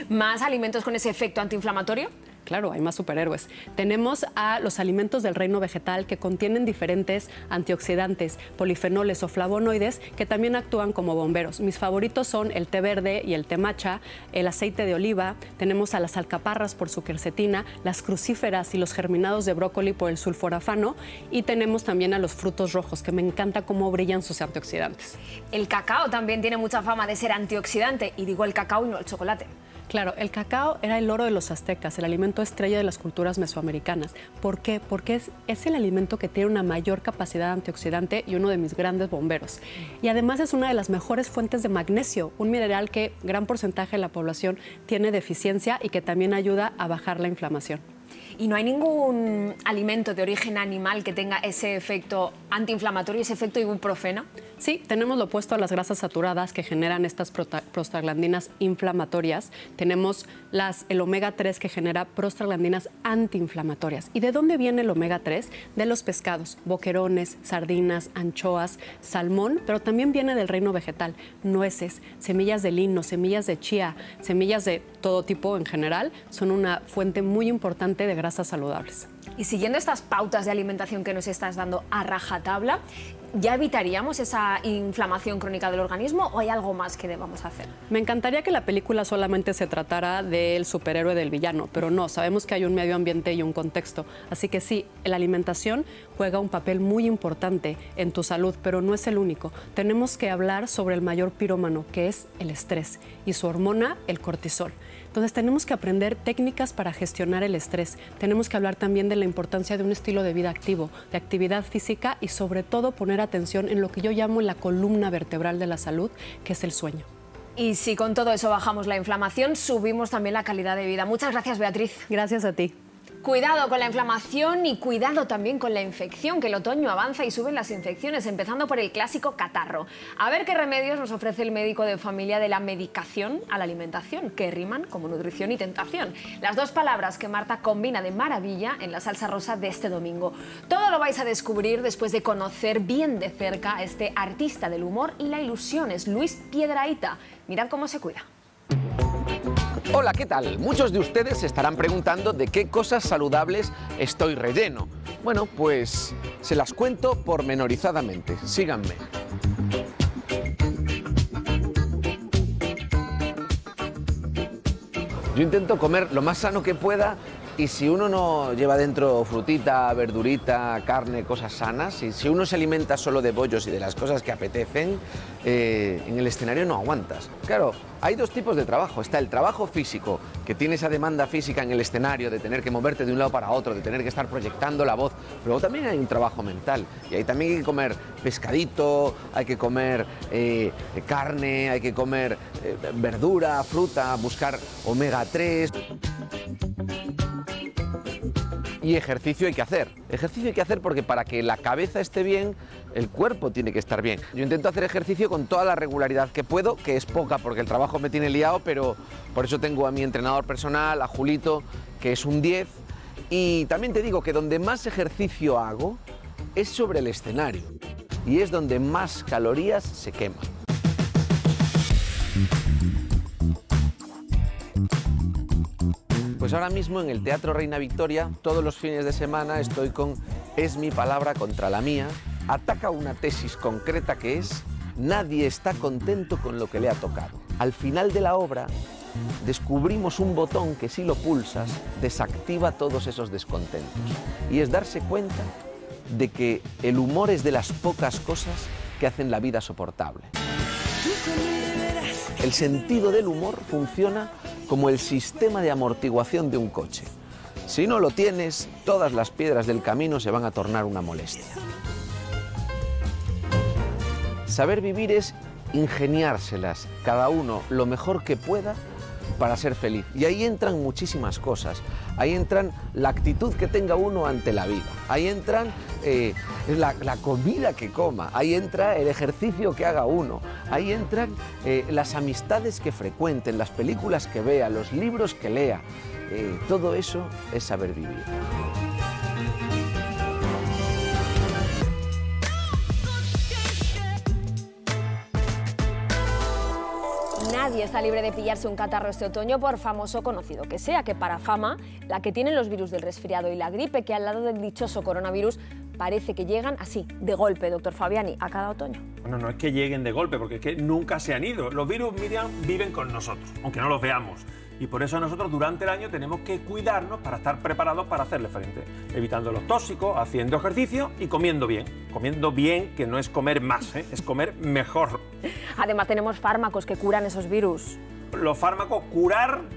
¿Más alimentos con ese efecto antiinflamatorio? Claro, hay más superhéroes. Tenemos a los alimentos del reino vegetal que contienen diferentes antioxidantes, polifenoles o flavonoides que también actúan como bomberos. Mis favoritos son el té verde y el té matcha, el aceite de oliva, tenemos a las alcaparras por su quercetina, las crucíferas y los germinados de brócoli por el sulforafano y tenemos también a los frutos rojos, que me encanta cómo brillan sus antioxidantes. El cacao también tiene mucha fama de ser antioxidante, y digo el cacao y no el chocolate. Claro, el cacao era el oro de los aztecas, el alimento estrella de las culturas mesoamericanas. ¿Por qué? Porque es el alimento que tiene una mayor capacidad antioxidante y uno de mis grandes bomberos. Y además es una de las mejores fuentes de magnesio, un mineral que gran porcentaje de la población tiene deficiencia y que también ayuda a bajar la inflamación. ¿Y no hay ningún alimento de origen animal que tenga ese efecto antiinflamatorio, ese efecto ibuprofeno? Sí, tenemos lo opuesto a las grasas saturadas que generan estas prostaglandinas inflamatorias. Tenemos el omega 3 que genera prostaglandinas antiinflamatorias. ¿Y de dónde viene el omega 3? De los pescados, boquerones, sardinas, anchoas, salmón, pero también viene del reino vegetal, nueces, semillas de lino, semillas de chía, semillas de todo tipo en general, son una fuente muy importante de grasas saludables. Y siguiendo estas pautas de alimentación que nos estás dando a rajatabla, ¿ya evitaríamos esa inflamación crónica del organismo o hay algo más que debamos hacer? Me encantaría que la película solamente se tratara del superhéroe del villano, pero no, sabemos que hay un medio ambiente y un contexto. Así que sí, la alimentación juega un papel muy importante en tu salud, pero no es el único. Tenemos que hablar sobre el mayor pirómano, que es el estrés, y su hormona, el cortisol. Entonces tenemos que aprender técnicas para gestionar el estrés. Tenemos que hablar también de la importancia de un estilo de vida activo, de actividad física y sobre todo poner atención en lo que yo llamo la columna vertebral de la salud, que es el sueño. Y si con todo eso bajamos la inflamación, subimos también la calidad de vida. Muchas gracias, Beatriz. Gracias a ti. Cuidado con la inflamación y cuidado también con la infección, que el otoño avanza y suben las infecciones, empezando por el clásico catarro. A ver qué remedios nos ofrece el médico de familia de la medicación a la alimentación, que riman como nutrición y tentación. Las dos palabras que Marta combina de maravilla en la salsa rosa de este domingo. Todo lo vais a descubrir después de conocer bien de cerca a este artista del humor y la ilusión. Es Luis Piedrahita. Mirad cómo se cuida. Hola, ¿qué tal? Muchos de ustedes se estarán preguntando de qué cosas saludables estoy relleno. Bueno, pues se las cuento pormenorizadamente. Síganme. Yo intento comer lo más sano que pueda y si uno no lleva dentro frutita, verdurita, carne, cosas sanas, y si uno se alimenta solo de bollos y de las cosas que apetecen, en el escenario no aguantas. Claro, hay dos tipos de trabajo. Está el trabajo físico, que tiene esa demanda física en el escenario de tener que moverte de un lado para otro, de tener que estar proyectando la voz. Pero luego también hay un trabajo mental y ahí también hay que comer pescadito, hay que comer carne, hay que comer verdura, fruta, buscar omega 3. Y ejercicio hay que hacer. Ejercicio hay que hacer porque para que la cabeza esté bien, el cuerpo tiene que estar bien. Yo intento hacer ejercicio con toda la regularidad que puedo, que es poca porque el trabajo me tiene liado, pero por eso tengo a mi entrenador personal, a Julito, que es un 10. Y también te digo que donde más ejercicio hago es sobre el escenario. Y es donde más calorías se queman. Pues ahora mismo en el Teatro Reina Victoria, todos los fines de semana estoy con Es mi palabra contra la mía. Ataca una tesis concreta que es: nadie está contento con lo que le ha tocado. Al final de la obra descubrimos un botón que si lo pulsas desactiva todos esos descontentos. Y es darse cuenta de que el humor es de las pocas cosas que hacen la vida soportable. El sentido del humor funciona como el sistema de amortiguación de un coche. Si no lo tienes, todas las piedras del camino se van a tornar una molestia. Saber vivir es ingeniárselas, cada uno lo mejor que pueda, para ser feliz. Y ahí entran muchísimas cosas. Ahí entran la actitud que tenga uno ante la vida. Ahí entran la comida que coma. Ahí entra el ejercicio que haga uno. Ahí entran las amistades que frecuenten, las películas que vea, los libros que lea. Todo eso es saber vivir. Nadie está libre de pillarse un catarro este otoño, por famoso o conocido que sea, que para fama, la que tienen los virus del resfriado y la gripe, que al lado del dichoso coronavirus parece que llegan así, de golpe, doctor Fabiani, a cada otoño. Bueno, no es que lleguen de golpe, porque es que nunca se han ido. Los virus, Miriam, viven con nosotros, aunque no los veamos. Y por eso nosotros durante el año tenemos que cuidarnos para estar preparados para hacerle frente, evitando los tóxicos, haciendo ejercicio y comiendo bien. Comiendo bien, que no es comer más, es comer mejor. Además tenemos fármacos que curan esos virus. Los fármacos curan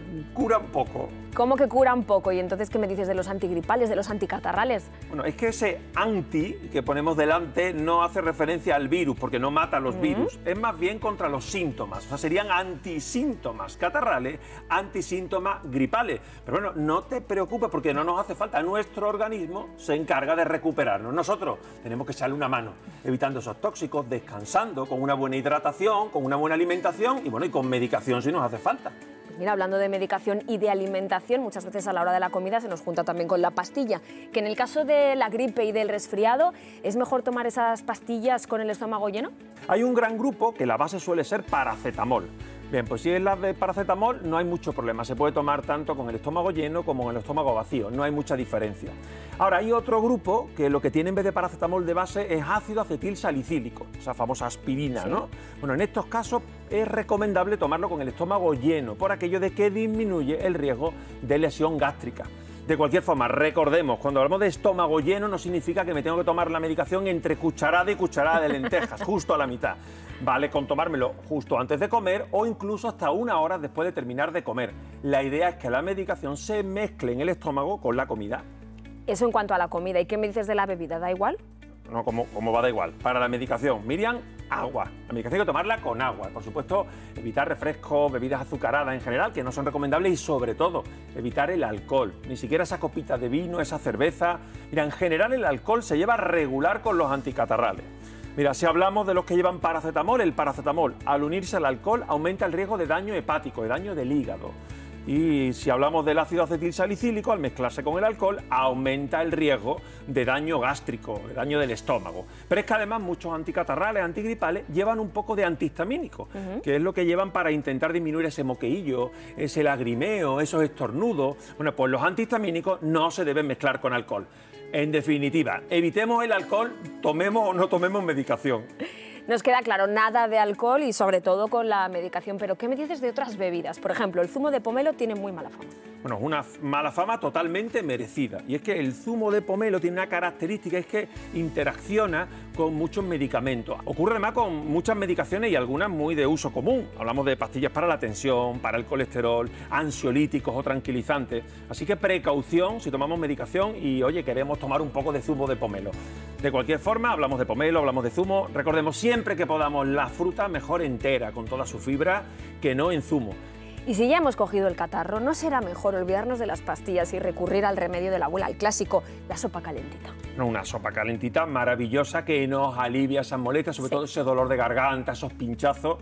poco. ¿Cómo que curan poco? Y entonces, ¿qué me dices de los antigripales, de los anticatarrales? Bueno, es que ese anti que ponemos delante no hace referencia al virus, porque no mata los virus. Es más bien contra los síntomas. O sea, serían antisíntomas catarrales, antisíntomas gripales. Pero bueno, no te preocupes porque no nos hace falta. Nuestro organismo se encarga de recuperarnos. Nosotros tenemos que echarle una mano, evitando esos tóxicos, descansando, con una buena hidratación, con una buena alimentación y, bueno, y con medicación si nos hace falta. Mira, hablando de medicación y de alimentación, muchas veces a la hora de la comida se nos junta también con la pastilla, que en el caso de la gripe y del resfriado, ¿es mejor tomar esas pastillas con el estómago lleno? Hay un gran grupo que la base suele ser paracetamol. Bien, pues si es la de paracetamol no hay mucho problema, se puede tomar tanto con el estómago lleno como con el estómago vacío, no hay mucha diferencia. Ahora, hay otro grupo que lo que tiene en vez de paracetamol de base es ácido acetil salicílico, esa famosa aspirina, ¿sí? ¿No? Bueno, en estos casos es recomendable tomarlo con el estómago lleno, por aquello de que disminuye el riesgo de lesión gástrica. De cualquier forma, recordemos, cuando hablamos de estómago lleno no significa que me tengo que tomar la medicación entre cucharada y cucharada de lentejas, justo a la mitad. Vale con tomármelo justo antes de comer o incluso hasta 1 hora después de terminar de comer. La idea es que la medicación se mezcle en el estómago con la comida. Eso en cuanto a la comida. ¿Y qué me dices de la bebida? ¿Da igual? No, como va, da igual. Para la medicación, Miriam, agua. La medicación hay que tomarla con agua. Por supuesto, evitar refrescos, bebidas azucaradas en general, que no son recomendables, y sobre todo, evitar el alcohol. Ni siquiera esa copita de vino, esa cerveza. Mira, en general el alcohol se lleva regular con los anticatarrales. Mira, si hablamos de los que llevan paracetamol, el paracetamol, al unirse al alcohol, aumenta el riesgo de daño hepático, de daño del hígado. Y si hablamos del ácido acetil salicílico, al mezclarse con el alcohol, aumenta el riesgo de daño gástrico, de daño del estómago. Pero es que además muchos anticatarrales, antigripales, llevan un poco de antihistamínico, que es lo que llevan para intentar disminuir ese moqueillo, ese lagrimeo, esos estornudos. Bueno, pues los antihistamínicos no se deben mezclar con alcohol. En definitiva, evitemos el alcohol, tomemos o no tomemos medicación. Nos queda claro, nada de alcohol y sobre todo con la medicación. Pero ¿qué me dices de otras bebidas? Por ejemplo, el zumo de pomelo tiene muy mala fama. Bueno, una mala fama totalmente merecida. Y es que el zumo de pomelo tiene una característica, es que interacciona con muchos medicamentos. Ocurre además con muchas medicaciones y algunas muy de uso común. Hablamos de pastillas para la tensión, para el colesterol, ansiolíticos o tranquilizantes. Así que precaución si tomamos medicación y, oye, queremos tomar un poco de zumo de pomelo. De cualquier forma, hablamos de pomelo, hablamos de zumo. Recordemos siempre que podamos la fruta mejor entera, con toda su fibra, que no en zumo. Y si ya hemos cogido el catarro, ¿no será mejor olvidarnos de las pastillas y recurrir al remedio de la abuela, el clásico, la sopa calentita? Una sopa calentita maravillosa que nos alivia esas molestias, sobre todo ese dolor de garganta, esos pinchazos.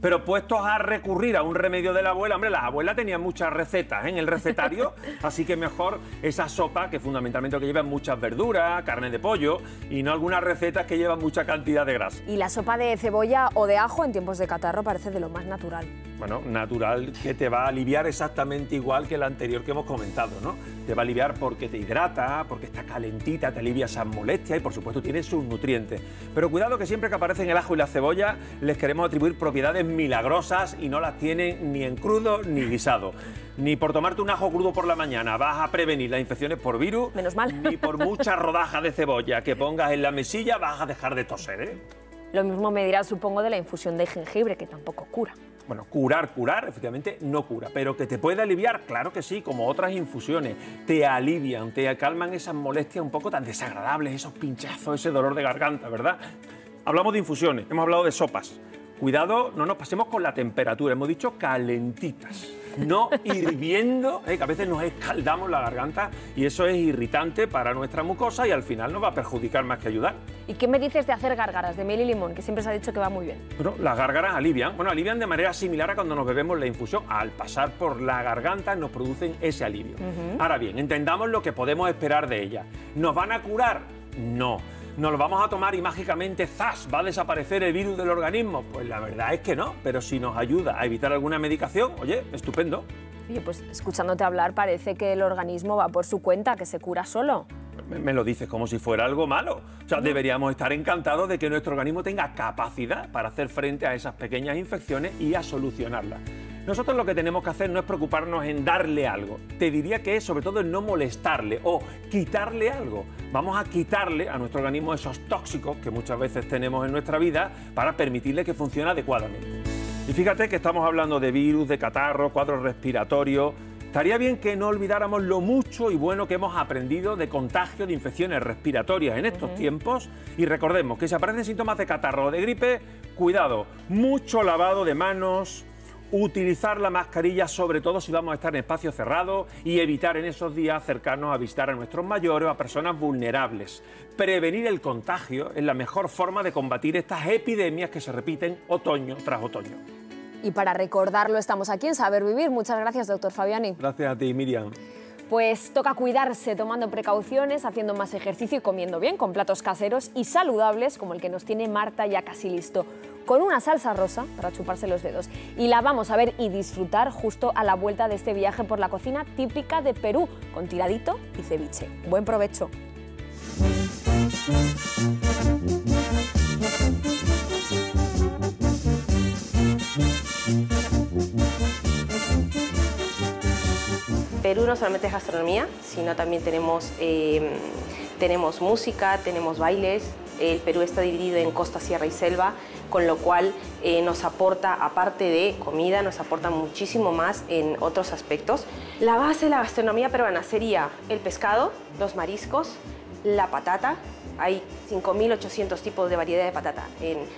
Pero puestos a recurrir a un remedio de la abuela, hombre, la abuela tenía muchas recetas en el recetario, así que mejor esa sopa que fundamentalmente lo que lleva muchas verduras, carne de pollo y no algunas recetas que llevan mucha cantidad de grasa. Y la sopa de cebolla o de ajo en tiempos de catarro parece de lo más natural. Bueno, natural, que te va a aliviar exactamente igual que la anterior que hemos comentado, ¿no? Te va a aliviar porque te hidrata, porque está calentita, te alivia esas molestias y por supuesto tiene sus nutrientes. Pero cuidado que siempre que aparecen el ajo y la cebolla les queremos atribuir propiedades milagrosas y no las tienen ni en crudo ni guisado. Ni por tomarte un ajo crudo por la mañana vas a prevenir las infecciones por virus. Menos mal. Ni por muchas rodajas de cebolla que pongas en la mesilla vas a dejar de toser, ¿eh? Lo mismo me dirás, supongo, de la infusión de jengibre, que tampoco cura. Bueno, curar, efectivamente no cura, pero que te puede aliviar, claro que sí, como otras infusiones. Te alivian, te calman esas molestias un poco tan desagradables, esos pinchazos, ese dolor de garganta, ¿verdad? Hablamos de infusiones, hemos hablado de sopas. Cuidado, no nos pasemos con la temperatura, hemos dicho calentitas. No hirviendo, que a veces nos escaldamos la garganta y eso es irritante para nuestra mucosa y al final nos va a perjudicar más que ayudar. ¿Y qué me dices de hacer gárgaras de miel y limón, que siempre se ha dicho que va muy bien? Bueno, las gárgaras alivian, alivian de manera similar a cuando nos bebemos la infusión. Al pasar por la garganta nos producen ese alivio. Ahora bien, entendamos lo que podemos esperar de ellas. ¿Nos van a curar? No. ¿Nos lo vamos a tomar y mágicamente, ¡zas!, va a desaparecer el virus del organismo? Pues la verdad es que no, pero si nos ayuda a evitar alguna medicación, oye, estupendo. Oye, pues escuchándote hablar parece que el organismo va por su cuenta, que se cura solo. Me lo dices como si fuera algo malo. O sea, deberíamos estar encantados de que nuestro organismo tenga capacidad para hacer frente a esas pequeñas infecciones y a solucionarlas. Nosotros lo que tenemos que hacer no es preocuparnos en darle algo. Te diría que es sobre todo en no molestarle o quitarle algo. Vamos a quitarle a nuestro organismo esos tóxicos que muchas veces tenemos en nuestra vida para permitirle que funcione adecuadamente. Y fíjate que estamos hablando de virus, de catarro, cuadros respiratorios. Estaría bien que no olvidáramos lo mucho y bueno que hemos aprendido de contagio de infecciones respiratorias en estos tiempos y recordemos que si aparecen síntomas de catarro o de gripe, cuidado, mucho lavado de manos, utilizar la mascarilla sobre todo si vamos a estar en espacios cerrados y evitar en esos días acercarnos a visitar a nuestros mayores o a personas vulnerables. Prevenir el contagio es la mejor forma de combatir estas epidemias que se repiten otoño tras otoño. Y para recordarlo estamos aquí en Saber Vivir. Muchas gracias, doctor Fabiani. Gracias a ti, Miriam. Pues toca cuidarse tomando precauciones, haciendo más ejercicio y comiendo bien, con platos caseros y saludables como el que nos tiene Marta ya casi listo, con una salsa rosa para chuparse los dedos. Y la vamos a ver y disfrutar justo a la vuelta de este viaje por la cocina típica de Perú, con tiradito y ceviche. Buen provecho. Perú no solamente es gastronomía, sino también tenemos música, tenemos bailes. El Perú está dividido en costa, sierra y selva, con lo cual nos aporta, aparte de comida, nos aporta muchísimo más en otros aspectos. La base de la gastronomía peruana sería el pescado, los mariscos, la patata. Hay 5.800 tipos de variedad de patata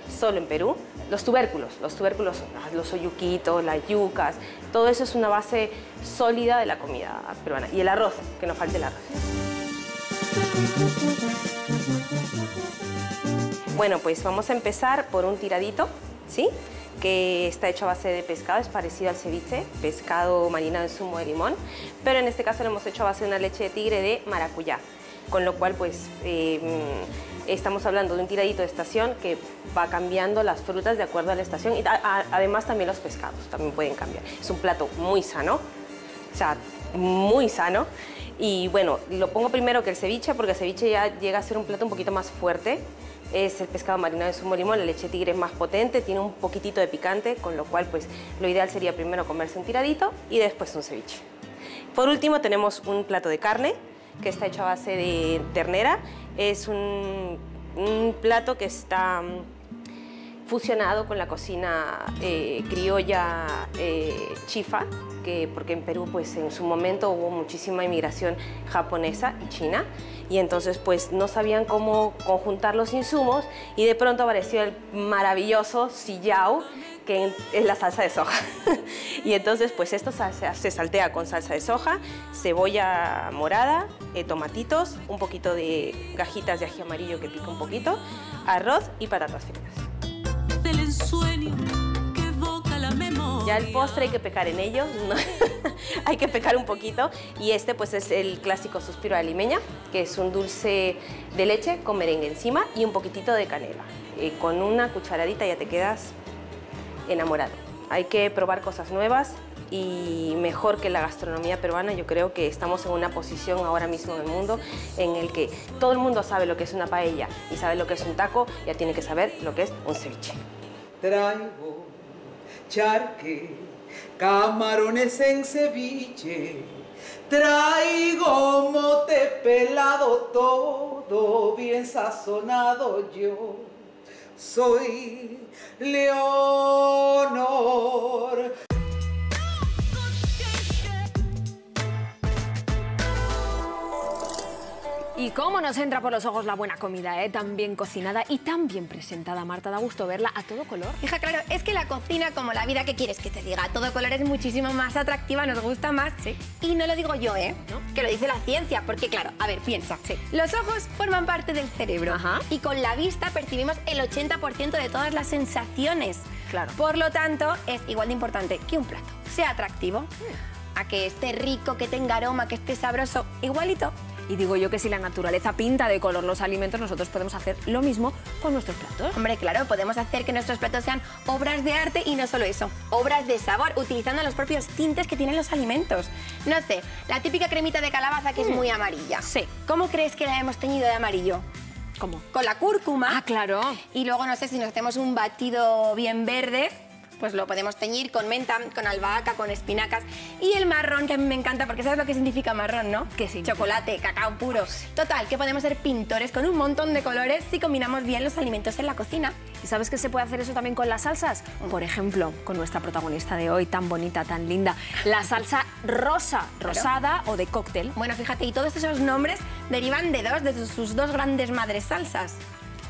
solo en Perú. Los tubérculos, los oyuquitos, las yucas, todo eso es una base sólida de la comida peruana. Y el arroz, que no falte el arroz. Bueno, pues vamos a empezar por un tiradito, ¿sí?, que está hecho a base de pescado, es parecido al ceviche, pescado marinado en zumo de limón, pero en este caso lo hemos hecho a base de una leche de tigre de maracuyá, con lo cual pues estamos hablando de un tiradito de estación que va cambiando las frutas de acuerdo a la estación y además también los pescados también pueden cambiar. Es un plato muy sano, o sea, muy sano. Y bueno, lo pongo primero que el ceviche, porque el ceviche ya llega a ser un plato un poquito más fuerte. Es el pescado marinado en zumo de limón, la leche de tigre es más potente, tiene un poquitito de picante, con lo cual pues lo ideal sería primero comerse un tiradito y después un ceviche. Por último tenemos un plato de carne, que está hecho a base de ternera. Es un plato que está fusionado con la cocina criolla chifa, porque en Perú pues en su momento hubo muchísima inmigración japonesa y china, y entonces pues no sabían cómo conjuntar los insumos y de pronto apareció el maravilloso sillao, que es la salsa de soja. Y entonces pues esto se saltea con salsa de soja, cebolla morada, tomatitos, un poquito de gajitas de ají amarillo que pica un poquito, arroz y patatas fritas. Del ensueño que evoca la memoria. Ya el postre hay que pecar en ello, ¿no? Hay que pecar un poquito, y este pues es el clásico suspiro de limeña, que es un dulce de leche con merengue encima y un poquitito de canela. Con una cucharadita ya te quedas enamorado. Hay que probar cosas nuevas, y mejor que la gastronomía peruana, yo creo que estamos en una posición ahora mismo en el mundo en el que todo el mundo sabe lo que es una paella y sabe lo que es un taco, ya tiene que saber lo que es un ceviche. Traigo charque, camarones en ceviche, traigo mote pelado, todo bien sazonado yo. Soy Leonor. Y cómo nos entra por los ojos la buena comida, ¿eh? Tan bien cocinada y tan bien presentada, Marta. Da gusto verla a todo color. Hija, claro, es que la cocina, como la vida, ¿qué quieres que te diga? A todo color es muchísimo más atractiva, nos gusta más. Sí. Y no lo digo yo, ¿eh? ¿No? Que lo dice la ciencia, porque claro, a ver, piensa. Sí. Los ojos forman parte del cerebro. Ajá. Y con la vista percibimos el 80% de todas las sensaciones. Claro. Por lo tanto, es igual de importante que un plato sea atractivo, a que esté rico, que tenga aroma, que esté sabroso, igualito. Y digo yo que si la naturaleza pinta de color los alimentos, nosotros podemos hacer lo mismo con nuestros platos. Hombre, claro, podemos hacer que nuestros platos sean obras de arte y no solo eso, obras de sabor, utilizando los propios tintes que tienen los alimentos. No sé, la típica cremita de calabaza que es muy amarilla. Sí. ¿Cómo crees que la hemos teñido de amarillo? ¿Cómo? Con la cúrcuma. Ah, claro. Y luego, no sé, si nos hacemos un batido bien verde, pues lo podemos teñir con menta, con albahaca, con espinacas. Y el marrón, que a mí me encanta, porque ¿sabes lo que significa marrón, no? ¿Qué significa? Chocolate, cacao puro. Total, que podemos ser pintores con un montón de colores si combinamos bien los alimentos en la cocina. ¿Y sabes que se puede hacer eso también con las salsas? Por ejemplo, con nuestra protagonista de hoy, tan bonita, tan linda, la salsa rosa, rosada o de cóctel. Bueno, fíjate, y todos esos nombres derivan de sus dos grandes madres salsas.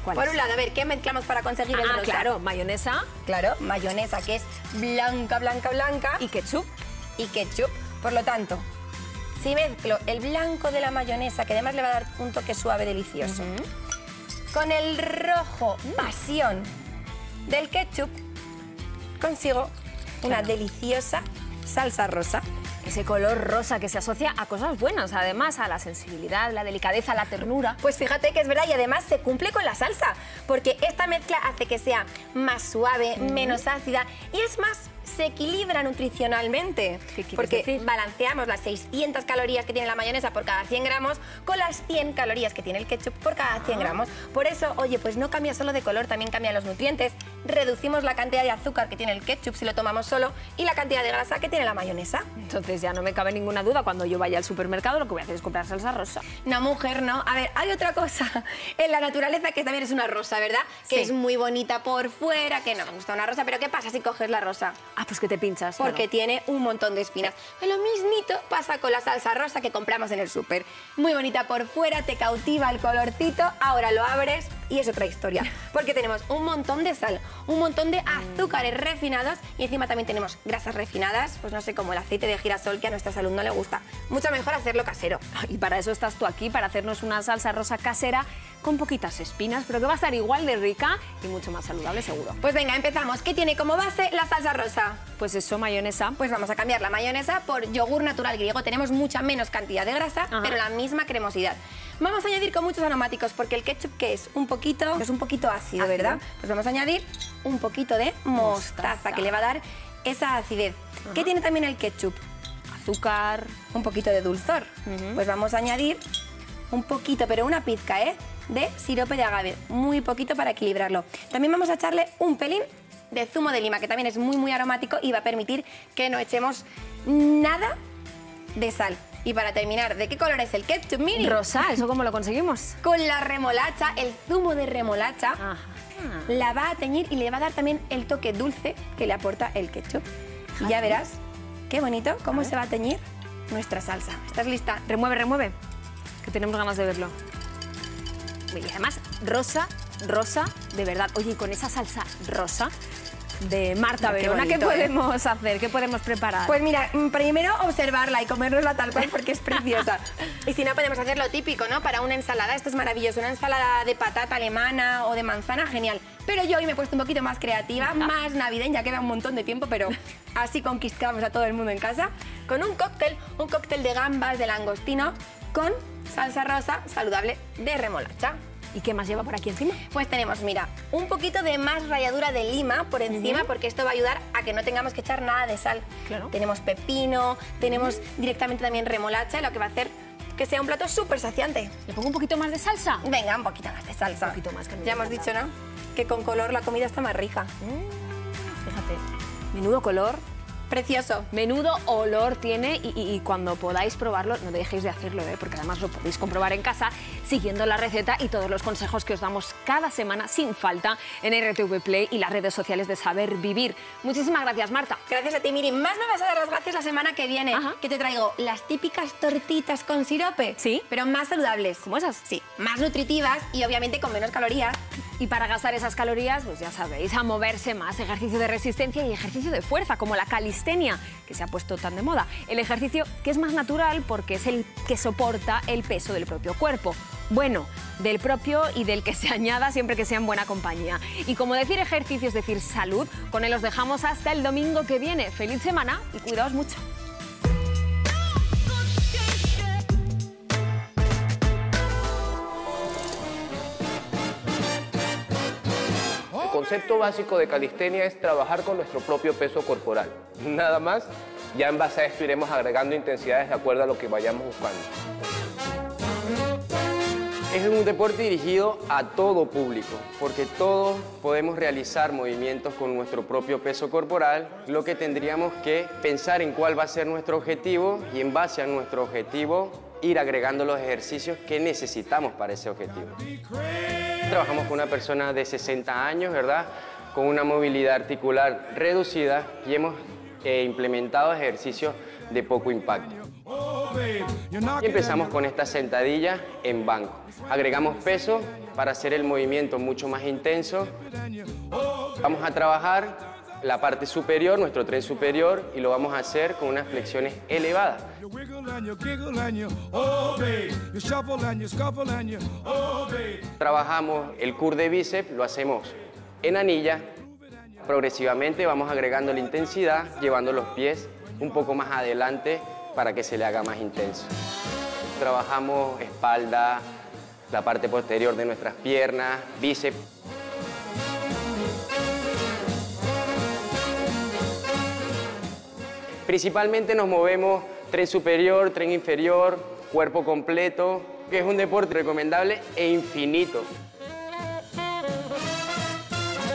Por un lado, a ver, ¿qué mezclamos para conseguir el rosa? Claro, mayonesa. Claro, mayonesa, que es blanca, blanca, blanca. Y ketchup. Y ketchup. Por lo tanto, si mezclo el blanco de la mayonesa, que además le va a dar un toque suave delicioso, con el rojo pasión del ketchup, consigo una deliciosa salsa rosa. Ese color rosa que se asocia a cosas buenas, además a la sensibilidad, la delicadeza, la ternura. Pues fíjate que es verdad y además se cumple con la salsa, porque esta mezcla hace que sea más suave, menos ácida y es más, se equilibra nutricionalmente. ¿Qué quieres porque decir? balanceamos las 600 calorías que tiene la mayonesa por cada 100 gramos con las 100 calorías que tiene el ketchup por cada 100 gramos. Por eso, oye, pues no cambia solo de color, también cambian los nutrientes. Reducimos la cantidad de azúcar que tiene el ketchup si lo tomamos solo y la cantidad de grasa que tiene la mayonesa. Entonces ya no me cabe ninguna duda, cuando yo vaya al supermercado lo que voy a hacer es comprar salsa rosa. No, mujer, no. A ver, hay otra cosa en la naturaleza que también es una rosa, ¿verdad? Que es muy bonita por fuera, que no me gusta una rosa, pero ¿qué pasa si coges la rosa? Ah, pues que te pinchas. Porque tiene un montón de espinas. Pues lo mismito pasa con la salsa rosa que compramos en el súper. Muy bonita por fuera, te cautiva el colorcito, ahora lo abres y es otra historia. Porque tenemos un montón de sal, un montón de azúcares refinados y encima también tenemos grasas refinadas, pues no sé, como el aceite de girasol que a nuestra salud no le gusta. Mucho mejor hacerlo casero. Y para eso estás tú aquí, para hacernos una salsa rosa casera con poquitas espinas, pero que va a estar igual de rica y mucho más saludable seguro. Pues venga, empezamos. ¿Qué tiene como base la salsa rosa? Pues eso, mayonesa. Pues vamos a cambiar la mayonesa por yogur natural griego. Tenemos mucha menos cantidad de grasa, pero la misma cremosidad. Vamos a añadir con muchos aromáticos, porque el ketchup, ¿qué es? Un poquito ácido, ¿verdad? Pues vamos a añadir un poquito de mostaza, que le va a dar esa acidez. ¿Qué tiene también el ketchup? Azúcar. Un poquito de dulzor. Pues vamos a añadir un poquito, pero una pizca, de sirope de agave. Muy poquito para equilibrarlo. También vamos a echarle un pelín de zumo de lima, que también es muy, muy aromático y va a permitir que no echemos nada de sal. Y para terminar, ¿de qué color es el ketchup, Miri? Rosa, ¿eso cómo lo conseguimos? Con la remolacha, el zumo de remolacha, la va a teñir y le va a dar también el toque dulce que le aporta el ketchup. Y ya verás, qué bonito, cómo se va a teñir nuestra salsa. ¿Estás lista? Remueve, remueve, que tenemos ganas de verlo. Y además, rosa, de verdad. Oye, y con esa salsa rosa de Marta Verona, ¿qué podemos hacer? ¿Qué podemos preparar? Pues mira, primero observarla y comérnosla tal cual porque es preciosa. Y si no, podemos hacer lo típico, ¿no? Para una ensalada, esto es maravilloso. Una ensalada de patata alemana o de manzana, genial. Pero yo hoy me he puesto un poquito más creativa, más navideña, queda un montón de tiempo, pero así conquistamos a todo el mundo en casa. Con un cóctel de gambas, de langostino, con salsa rosa saludable de remolacha. ¿Y qué más lleva por aquí encima? Pues tenemos, mira, un poquito de más ralladura de lima por encima, porque esto va a ayudar a que no tengamos que echar nada de sal. Claro. Tenemos pepino, tenemos directamente también remolacha, lo que va a hacer que sea un plato súper saciante. ¿Le pongo un poquito más de salsa? Venga, un poquito más de salsa. Un poquito más. Que ya hemos dicho, ¿no? Que con color la comida está más rica. Fíjate, menudo color. Precioso. Menudo olor tiene y cuando podáis probarlo, no dejéis de hacerlo, porque además lo podéis comprobar en casa siguiendo la receta y todos los consejos que os damos cada semana sin falta en RTV Play y las redes sociales de Saber Vivir. Muchísimas gracias, Marta. Gracias a ti, Miri. Más me vas a dar las gracias la semana que viene, que te traigo las típicas tortitas con sirope. ¿Sí? Pero más saludables. ¿Cómo esas? Sí, más nutritivas y obviamente con menos calorías. Y para gastar esas calorías, pues ya sabéis, a moverse más, ejercicio de resistencia y ejercicio de fuerza, como la calistenia, que se ha puesto tan de moda. El ejercicio que es más natural porque es el que soporta el peso del propio cuerpo. Bueno, del propio y del que se añada siempre que sea en buena compañía. Y como decir ejercicio es decir salud, con él os dejamos hasta el domingo que viene. ¡Feliz semana y cuidaos mucho! concepto básico de calistenia es trabajar con nuestro propio peso corporal. Nada más, ya en base a esto iremos agregando intensidades de acuerdo a lo que vayamos buscando. Es un deporte dirigido a todo público, porque todos podemos realizar movimientos con nuestro propio peso corporal, lo que tendríamos que pensar en cuál va a ser nuestro objetivo y en base a nuestro objetivo ir agregando los ejercicios que necesitamos para ese objetivo. Trabajamos con una persona de 60 años, ¿verdad?, con una movilidad articular reducida y hemos implementado ejercicios de poco impacto. Y empezamos con esta sentadilla en banco. Agregamos peso para hacer el movimiento mucho más intenso. Vamos a trabajar la parte superior, nuestro tren superior, y lo vamos a hacer con unas flexiones elevadas. Trabajamos el curl de bíceps, lo hacemos en anilla. Progresivamente vamos agregando la intensidad, llevando los pies un poco más adelante para que se le haga más intenso. Trabajamos espalda, la parte posterior de nuestras piernas, bíceps. Principalmente nos movemos tren superior, tren inferior, cuerpo completo, que es un deporte recomendable e infinito.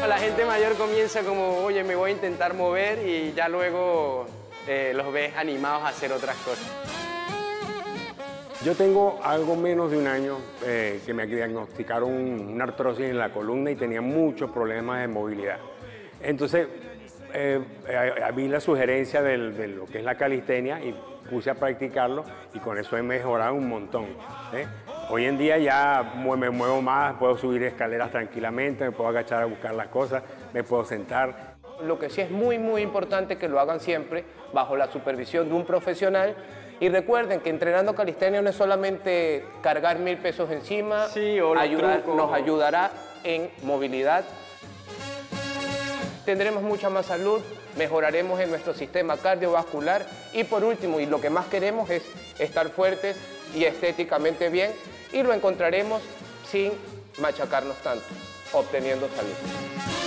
La gente mayor comienza como, oye, me voy a intentar mover, y ya luego los ves animados a hacer otras cosas. Yo tengo algo menos de un año que me diagnosticaron una artrosis en la columna y tenía muchos problemas de movilidad. Entonces, vi la sugerencia de lo que es la calistenia y puse a practicarlo, y con eso he mejorado un montón. Hoy en día ya me muevo más, puedo subir escaleras tranquilamente, me puedo agachar a buscar las cosas, me puedo sentar. Lo que sí es muy, muy importante que lo hagan siempre bajo la supervisión de un profesional. Y recuerden que entrenando calistenia no es solamente cargar 1000 pesos encima, nos ayudará en movilidad. Tendremos mucha más salud, mejoraremos en nuestro sistema cardiovascular y por último, y lo que más queremos es estar fuertes y estéticamente bien, y lo encontraremos sin machacarnos tanto, obteniendo salud.